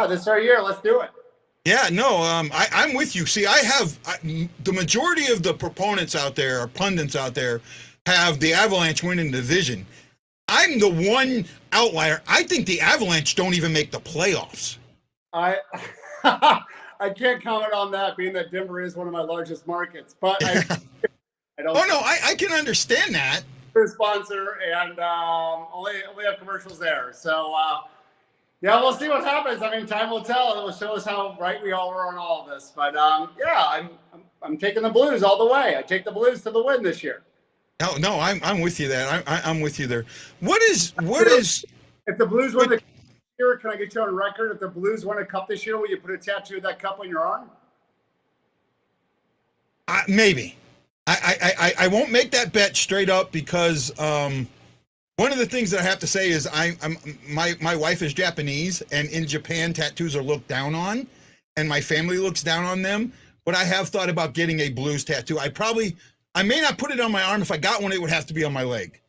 Speaker 1: this is our year. Let's do it.
Speaker 3: Yeah, no, I'm with you. See, the majority of the proponents out there, or pundits out there, have the Avalanche winning the division. I'm the one outlier. I think the Avalanche don't even make the playoffs.
Speaker 1: I can't comment on that, being that Denver is one of my largest markets. But I don't.
Speaker 3: Oh no, I can understand that.
Speaker 1: Sponsor and only have commercials there. So yeah, we'll see what happens. I mean, time will tell. It will show us how right we all were on all of this. But yeah, I'm taking the Blues all the way. I take the Blues to the win this year.
Speaker 3: No, I'm with you there. I'm with you there. What is
Speaker 1: if the Blues win the year? Can I get you on record? If the Blues win a cup this year, will you put a tattoo of that cup on your arm?
Speaker 3: Maybe. I won't make that bet straight up because one of the things that I have to say is my wife is Japanese, and in Japan tattoos are looked down on, and my family looks down on them. But I have thought about getting a Blues tattoo. I may not put it on my arm. If I got one, it would have to be on my leg.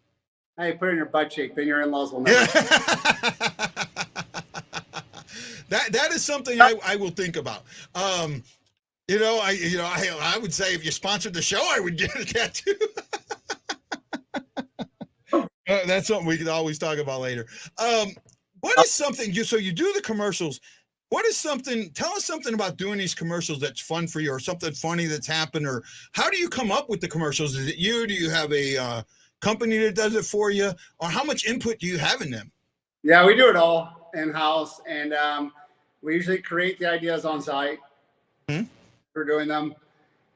Speaker 1: Hey, put it in your butt cheek. Then your in-laws will know.
Speaker 3: That is something I will think about. I would say if you sponsored the show, I would get a tattoo. That's something we could always talk about later. What is something so you do the commercials? Tell us something about doing these commercials that's fun for you, or something funny that's happened, or how do you come up with the commercials? Is it you? Do you have a company that does it for you, or how much input do you have in them?
Speaker 1: Yeah, we do it all in-house, and we usually create the ideas on site. For doing them,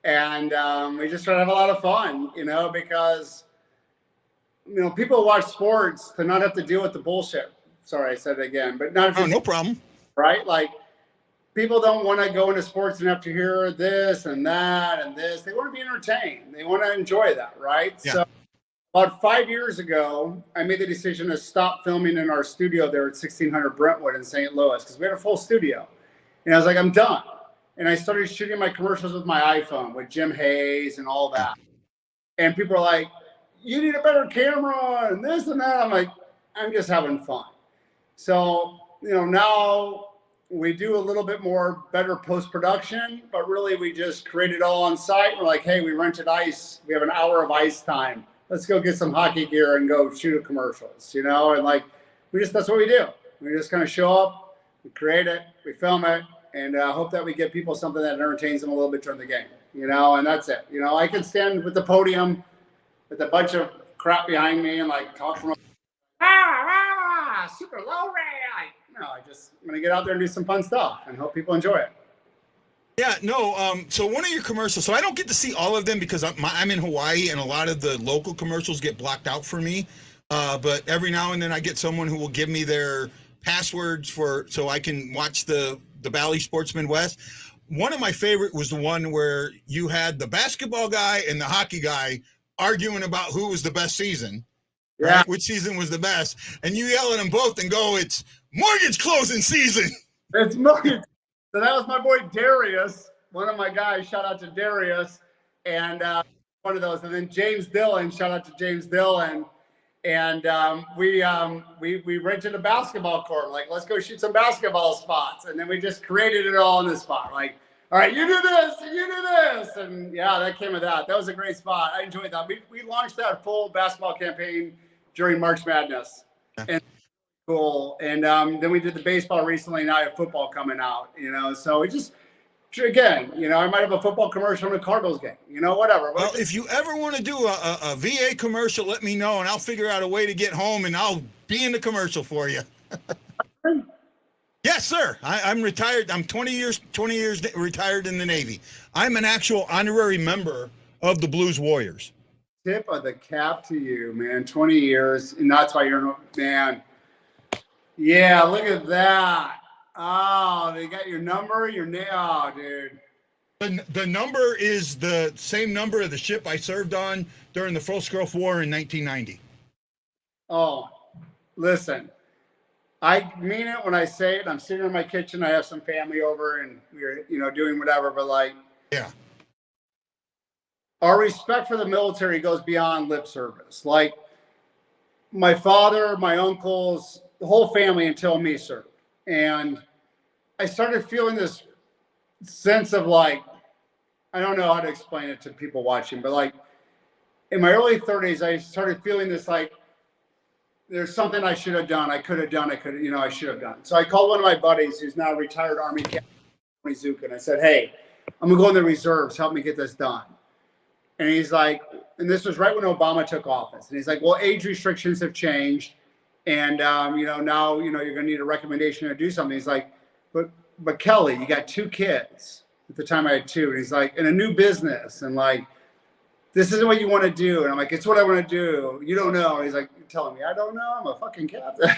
Speaker 1: and we just try to have a lot of fun, because people watch sports to not have to deal with the bullshit. Sorry, I said it again, but not.
Speaker 3: No problem.
Speaker 1: Right? Like, people don't want to go into sports and have to hear this and that and this. They want to be entertained. They want to enjoy that, right?
Speaker 3: Yeah.
Speaker 1: So about 5 years ago, I made the decision to stop filming in our studio there at 1600 Brentwood in St. Louis because we had a full studio. And I was like, I'm done. And I started shooting my commercials with my iPhone with Jim Hayes and all that. And people are like, you need a better camera and this and that. I'm like, I'm just having fun. So, now we do a little bit more better post-production, but really we just create it all on site. We're like, hey, we rented ice. We have an hour of ice time. Let's go get some hockey gear and go shoot commercials, you know? And like, that's what we do. We just kind of show up, we create it, we film it, and hope that we get people something that entertains them a little bit during the game, you know? And that's it. You know, I can stand with the podium with a bunch of crap behind me and like talk from super low rate. No, I'm gonna get out there and do some fun stuff and hope people enjoy it.
Speaker 3: Yeah, no. So one of your commercials. So I don't get to see all of them because I'm in Hawaii, and a lot of the local commercials get blocked out for me. But every now and then I get someone who will give me their passwords so I can watch the Bally Sportsman West. One of my favorite was the one where you had the basketball guy and the hockey guy arguing about who was the best season.
Speaker 1: Yeah.
Speaker 3: Right? Which season was the best? And you yell at them both and go, "It's mortgage closing season."
Speaker 1: It's mortgage. So that was my boy Darius, one of my guys. Shout out to Darius, and one of those. And then James Dillon. Shout out to James Dillon. And we rented a basketball court. Like, let's go shoot some basketball spots. And then we just created it all in the spot. Like, all right, you do this and you do this. And yeah, that came with that. That was a great spot. I enjoyed that. We launched that full basketball campaign during March Madness. And cool. And then we did the baseball recently. Now I have football coming out, you know. So it just, again, you know, I might have a football commercial in a Cardinals game, you know, whatever.
Speaker 3: Well, if you ever want to do a VA commercial, let me know, and I'll figure out a way to get home, and I'll be in the commercial for you. Yes, sir. I'm retired. I'm 20 years retired in the Navy. I'm an actual honorary member of the Blues Warriors.
Speaker 1: Tip of the cap to you, man. 20 years, and that's why you're, man. Yeah, look at that. Oh, they got your number, your name. Oh, dude.
Speaker 3: The number is the same number of the ship I served on during the first Gulf War in 1990.
Speaker 1: Oh, listen. I mean it when I say it. I'm sitting in my kitchen. I have some family over, and we're, you know, doing whatever. But like,
Speaker 3: yeah,
Speaker 1: our respect for the military goes beyond lip service. Like, my father, my uncles, the whole family until me served. And I started feeling this sense of like, I don't know how to explain it to people watching, but like in my early 30s, I started feeling this like, there's something I should have done. I should have done. So I called one of my buddies who's now a retired Army captain, Zuka, and I said, hey, I'm gonna go in the reserves. Help me get this done. And he's like, and this was right when Obama took office. And he's like, well, age restrictions have changed. And, you know, now, you know, you're going to need a recommendation to do something. He's like, but Kelley, you got 2 kids. At the time I had 2. And he's like, in a new business. And like, this isn't what you want to do. And I'm like, it's what I want to do. You don't know. And he's like, you're telling me I don't know? I'm a fucking captain.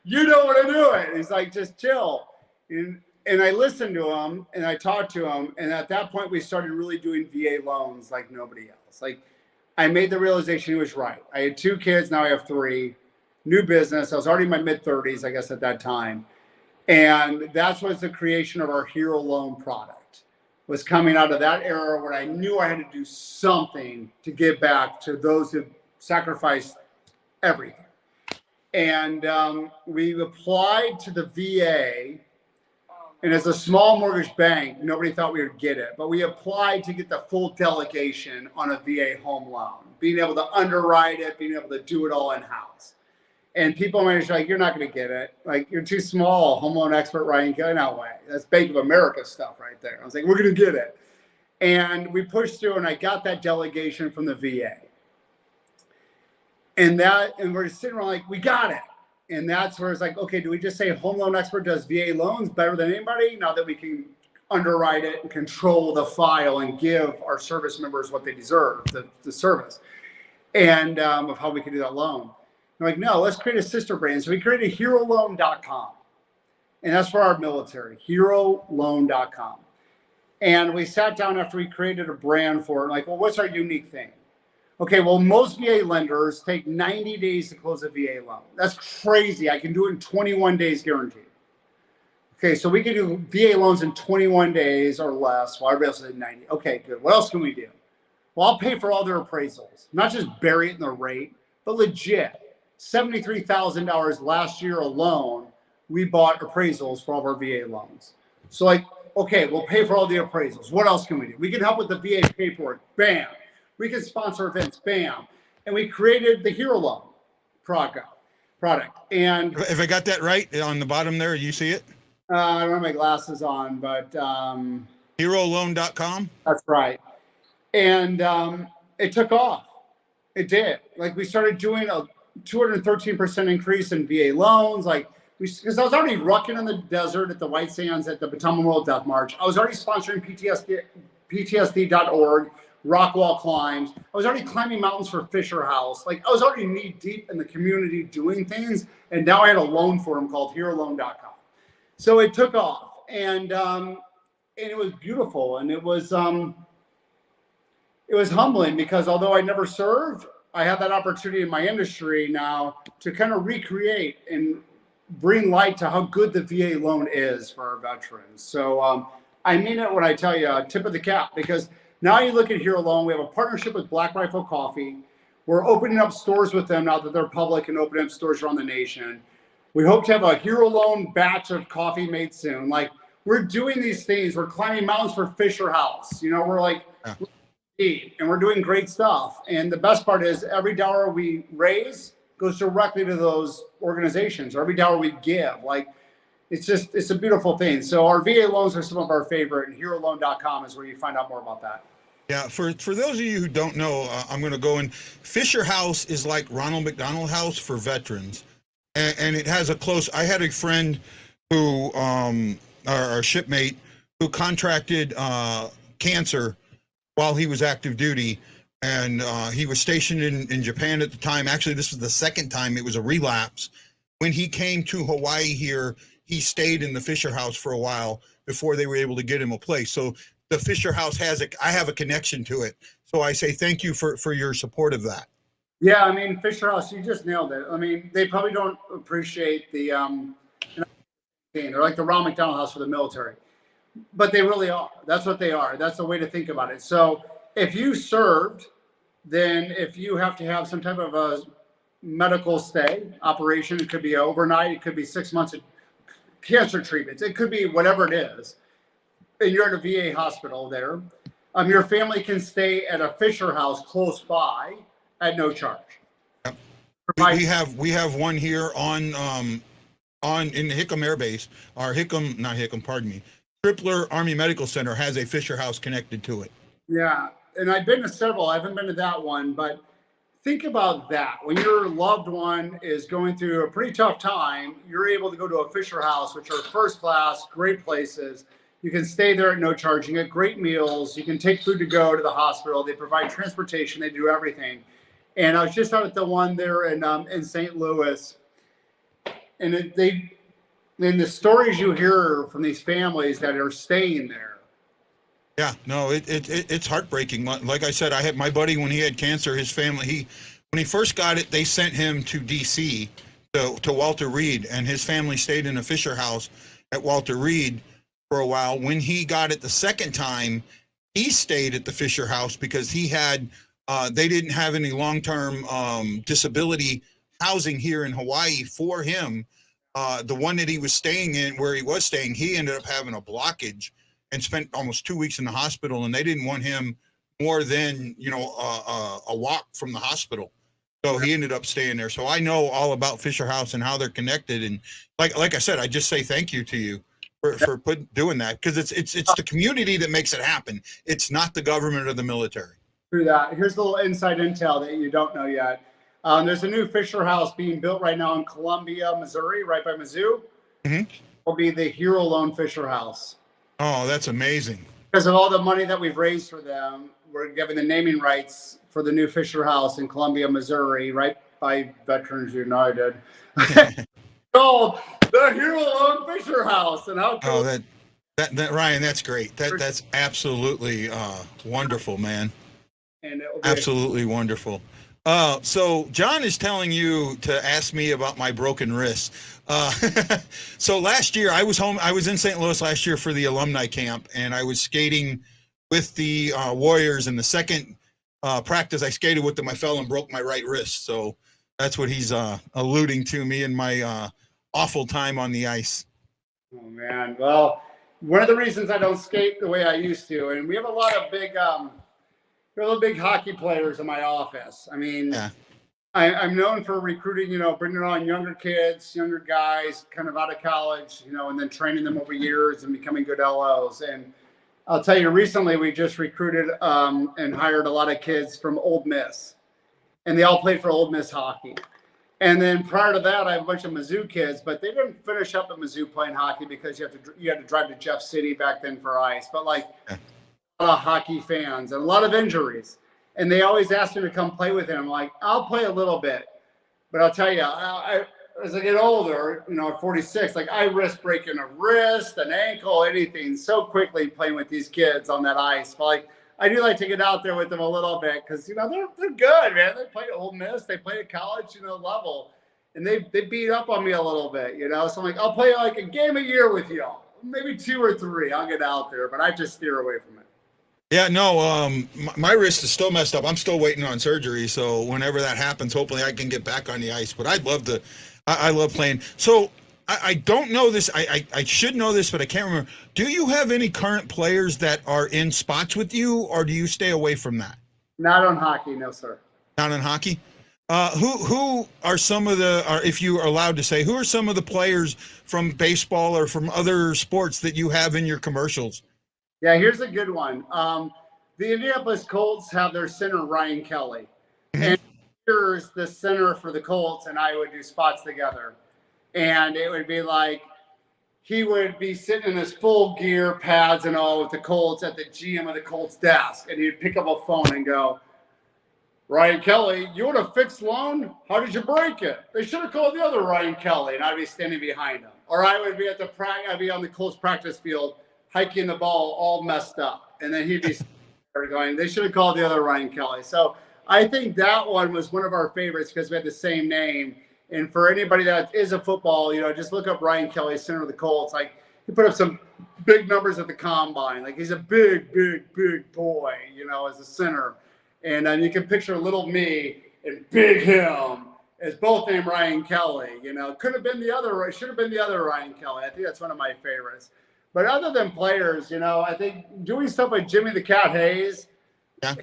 Speaker 1: You don't want to do it. And he's like, just chill. And I listened to him and I talked to him. And at that point, we started really doing VA loans like nobody else. Like, I made the realization he was right. I had 2 kids. Now I have 3. New business. I was already in my mid-30s, I guess, at that time. And that's was the creation of our Hero Loan product. Was coming out of that era where I knew I had to do something to give back to those who sacrificed everything. And we applied to the VA. And as a small mortgage bank, nobody thought we would get it. But we applied to get the full delegation on a VA home loan, being able to underwrite it, being able to do it all in-house. And people are like, you're not going to get it. Like, you're too small. Home loan expert, Ryan Kelley. No way. That's Bank of America stuff right there. I was like, we're going to get it. And we pushed through, and I got that delegation from the VA. And we're sitting around like, we got it. And that's where it's like, okay, do we just say home loan expert does VA loans better than anybody? Now that we can underwrite it and control the file and give our service members what they deserve, the service, and of how we can do that loan. I'm like, no, let's create a sister brand. So we created HeroLoan.com. And that's for our military, HeroLoan.com. And we sat down after we created a brand for it, like, well, what's our unique thing? Okay, well, most VA lenders take 90 days to close a VA loan. That's crazy. I can do it in 21 days guaranteed. Okay, so we can do VA loans in 21 days or less, while everybody else is at 90. Okay, good. What else can we do? Well, I'll pay for all their appraisals, not just bury it in the rate, but legit. $73,000 last year alone we bought appraisals for all of our VA loans. So like, okay, we'll pay for all the appraisals. What else can we do? We can help with the VA paperwork. Bam. We can sponsor events. Bam. And we created the Hero Loan product. And
Speaker 3: if I got that right on the bottom there, you see it?
Speaker 1: I don't have my glasses on, but
Speaker 3: HeroLoan.com.
Speaker 1: That's right. And it took off. It did. Like we started doing a 213% increase in VA loans. Like because I was already rucking in the desert at the White Sands at the Bataan Memorial Death March. I was already sponsoring PTSD.org, Rockwall Climbs. I was already climbing mountains for Fisher House. Like I was already knee deep in the community doing things. And now I had a loan for them called HeroLoan.com. So it took off, and it was beautiful, and it was humbling because although I never served, I had that opportunity in my industry now to kind of recreate and bring light to how good the VA loan is for our veterans. So I mean it when I tell you, tip of the cap, because now you look at Hero Loan, we have a partnership with Black Rifle Coffee. We're opening up stores with them now that they're public and opening up stores around the nation. We hope to have a Hero Loan batch of coffee made soon. Like we're doing these things. We're climbing mountains for Fisher House. You know, we're like, and we're doing great stuff. And the best part is every dollar we raise goes directly to those organizations, or every dollar we give. Like it's a beautiful thing. So our VA loans are some of our favorite, and HeroLoan.com is where you find out more about that.
Speaker 3: Yeah, for those of you who don't know, I'm going to go in. Fisher House is like Ronald McDonald House for veterans. And it has a close. I had a friend who, our shipmate, who contracted cancer while he was active duty, and he was stationed in Japan at the time. Actually, this was the second time it was a relapse. When he came to Hawaii here, he stayed in the Fisher House for a while before they were able to get him a place. So the Fisher House I have a connection to it. So I say thank you for your support of that.
Speaker 1: Yeah, I mean, Fisher House, you just nailed it. I mean, they probably don't appreciate the, they're like the Ronald McDonald House for the military, but they really are. That's what they are. That's the way to think about it. So if you served, then if you have to have some type of a medical stay operation, it could be overnight, it could be 6 months of cancer treatments, it could be whatever it is, and you're at a VA hospital there, your family can stay at a Fisher House close by at no charge.
Speaker 3: Yep. We have one here on in the Hickam Air Base, or Tripler Army Medical Center has a Fisher House connected to it.
Speaker 1: Yeah, and I've been to several. I haven't been to that one, but think about that. When your loved one is going through a pretty tough time, you're able to go to a Fisher House, which are first class, great places. You can stay there at no charge. You get great meals. You can take food to go to the hospital. They provide transportation. They do everything. And I was just out at the one there in St. Louis, and the stories you hear from these families that are staying there.
Speaker 3: Yeah, no, it's heartbreaking. Like I said, I had my buddy when he had cancer. His family, when he first got it, they sent him to D.C. to Walter Reed, and his family stayed in a Fisher House at Walter Reed for a while. When he got it the second time, he stayed at the Fisher House because he had. They didn't have any long-term disability housing here in Hawaii for him. The one that he was staying in, where he was staying, he ended up having a blockage and spent almost 2 weeks in the hospital, and they didn't want him more than, a walk from the hospital. So he ended up staying there. So I know all about Fisher House and how they're connected. And like I said, I just say thank you to you for doing that, because it's the community that makes it happen. It's not the government or the military.
Speaker 1: Through that. Here's a little inside intel that you don't know yet. There's a new Fisher House being built right now in Columbia, Missouri, right by Mizzou. Mm-hmm. Will be the Hero Loan Fisher House.
Speaker 3: Oh, that's amazing.
Speaker 1: Because of all the money that we've raised for them, we're giving the naming rights for the new Fisher House in Columbia, Missouri, right by Veterans United. Called the Hero Loan Fisher House. And how cool.
Speaker 3: Oh, that Ryan, that's great. That's absolutely wonderful, man.
Speaker 1: And
Speaker 3: absolutely wonderful. So John is telling you to ask me about my broken wrist. So last year I was home. I was in St. Louis last year for the alumni camp, and I was skating with the Warriors. In the second practice I skated with them, I fell and broke my right wrist. So that's what he's alluding to. Me and my awful time on the ice.
Speaker 1: Oh man, well, one of the reasons I don't skate the way I used to, and we have a lot of big, big hockey players in my office. I mean,
Speaker 3: Yeah.
Speaker 1: I'm known for recruiting, bringing on younger kids, younger guys, kind of out of college, and then training them over years and becoming good LOs. And I'll tell you, recently we just recruited and hired a lot of kids from Ole Miss, and they all played for Ole Miss hockey. And then prior to that, I have a bunch of Mizzou kids, but they didn't finish up at Mizzou playing hockey because you had to drive to Jeff City back then for ice. But like a lot of hockey fans and a lot of injuries. And they always asked me to come play with them. I'm like, I'll play a little bit, but I'll tell you, as I get older, at 46, like I risk breaking a wrist, an ankle, anything so quickly playing with these kids on that ice. But like, I do like to get out there with them a little bit because they're good, man. They play at Ole Miss, they play at college, level, and they beat up on me a little bit, So I'm like, I'll play like a game a year with y'all, maybe 2 or 3. I'll get out there, but I just steer away from it.
Speaker 3: Yeah, no, my wrist is still messed up. I'm still waiting on surgery. So whenever that happens, hopefully I can get back on the ice. But I'd love to. I love playing. So I don't know this. I should know this, but I can't remember. Do you have any current players that are in spots with you, or do you stay away from that?
Speaker 1: Not on hockey, no, sir.
Speaker 3: Not on hockey? Who are some of the, or if you are allowed to say, who are some of the players from baseball or from other sports that you have in your commercials?
Speaker 1: Yeah, here's a good one. The Indianapolis Colts have their center, Ryan Kelley. And here's the center for the Colts, and I would do spots together. And it would be like he would be sitting in his full gear, pads and all with the Colts at the GM of the Colts desk. And he'd pick up a phone and go, Ryan Kelley, you want a fixed loan? How did you break it? They should have called the other Ryan Kelley. And I'd be standing behind him. Or I would be I'd be on the Colts practice field, hiking the ball all messed up. And then he'd be going, they should have called the other Ryan Kelley. So I think that one was one of our favorites because we had the same name. And for anybody that is a football, just look up Ryan Kelley, center of the Colts. Like he put up some big numbers at the combine. Like he's a big, big, big boy, as a center. And you can picture little me and big him as both named Ryan Kelley. Could have been should have been the other Ryan Kelley. I think that's one of my favorites. But other than players, I think doing stuff like Jimmy the Cat Hayes,
Speaker 3: yeah.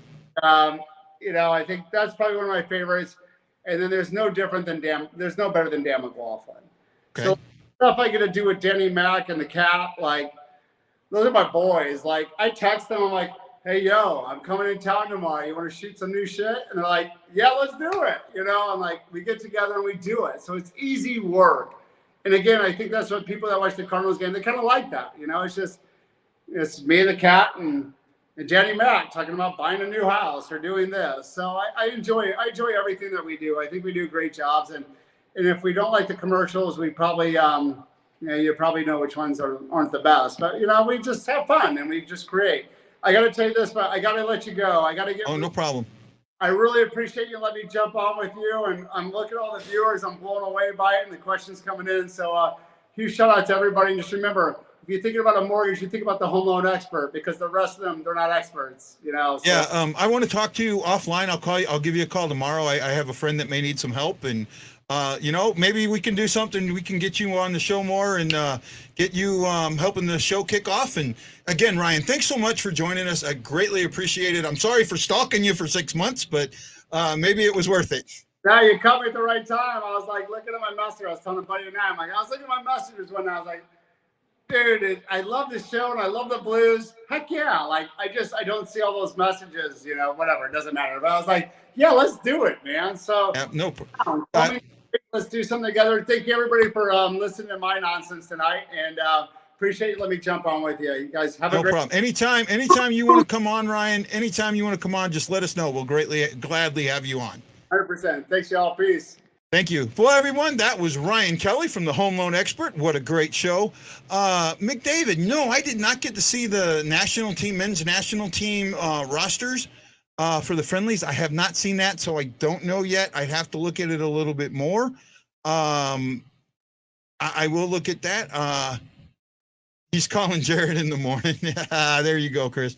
Speaker 1: I think that's probably one of my favorites. And then there's no better than Dan McLaughlin. Okay. So stuff I get to do with Danny Mac and the Cat, like those are my boys. Like I text them, I'm like, hey, yo, I'm coming in town tomorrow. You want to shoot some new shit? And they're like, yeah, let's do it. I'm like, we get together and we do it. So it's easy work. And again, I think that's what people that watch the Cardinals game, they kind of like that. It's me and the Cat and Danny Mac talking about buying a new house or doing this. So I enjoy everything that we do. I think we do great jobs. And if we don't like the commercials, we probably, you probably know which ones aren't the best. But, we just have fun and we just create. I got to tell you this, but I got to let you go. I got to get.
Speaker 3: Oh, no problem.
Speaker 1: I really appreciate you letting me jump on with you. And I'm looking at all the viewers. I'm blown away by it and the questions coming in. So huge shout out to everybody. And just remember, if you're thinking about a mortgage, you think about the home loan expert because the rest of them, they're not experts, So.
Speaker 3: Yeah, I want to talk to you offline. I'll call you. I'll give you a call tomorrow. I have a friend that may need some help, and maybe we can do something. We can get you on the show more and get you helping the show kick off. And again, Ryan, thanks so much for joining us. I greatly appreciate it. I'm sorry for stalking you for 6 months, but maybe it was worth it.
Speaker 1: Now you caught me at the right time. I was like looking at my messages. I was telling a buddy tonight. I'm like, I was looking at my messages one night. I was like, dude, I love the show and I love the Blues. Heck yeah. Like, I don't see all those messages, whatever. It doesn't matter. But I was like, yeah, let's do it, man. So
Speaker 3: no problem.
Speaker 1: Let's do something together. Thank you, everybody, for listening to my nonsense tonight. And appreciate you letting me jump on with you. You guys have a great
Speaker 3: problem. Anytime you want to come on, Ryan, anytime you want to come on, just let us know. We'll gladly have you on.
Speaker 1: 100%. Thanks, y'all. Peace.
Speaker 3: Thank you. Well, everyone, that was Ryan Kelley from the Home Loan Expert. What a great show. McDavid, no, I did not get to see the men's national team rosters for the friendlies. I have not seen that, so I don't know yet. I'd have to look at it a little bit more. I will look at that. He's calling Jared in the morning. There you go, Chris.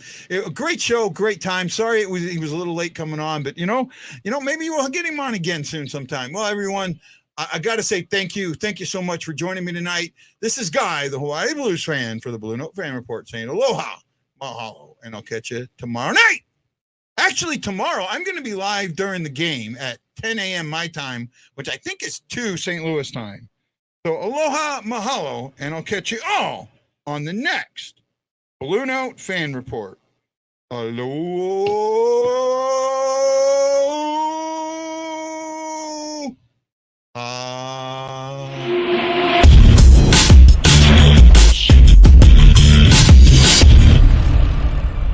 Speaker 3: Great show, great time. Sorry he was a little late coming on, but maybe we'll get him on again soon sometime. Well, everyone, I got to say thank you. Thank you so much for joining me tonight. This is Guy, the Hawaii Blues fan for the Blue Note Fan Report, saying aloha, mahalo, and I'll catch you tomorrow night. Actually, tomorrow I'm going to be live during the game at 10 a.m. my time, which I think is 2 St. Louis time. So aloha, mahalo, and I'll catch you all on the next Blue Note Fan Report. Aloha.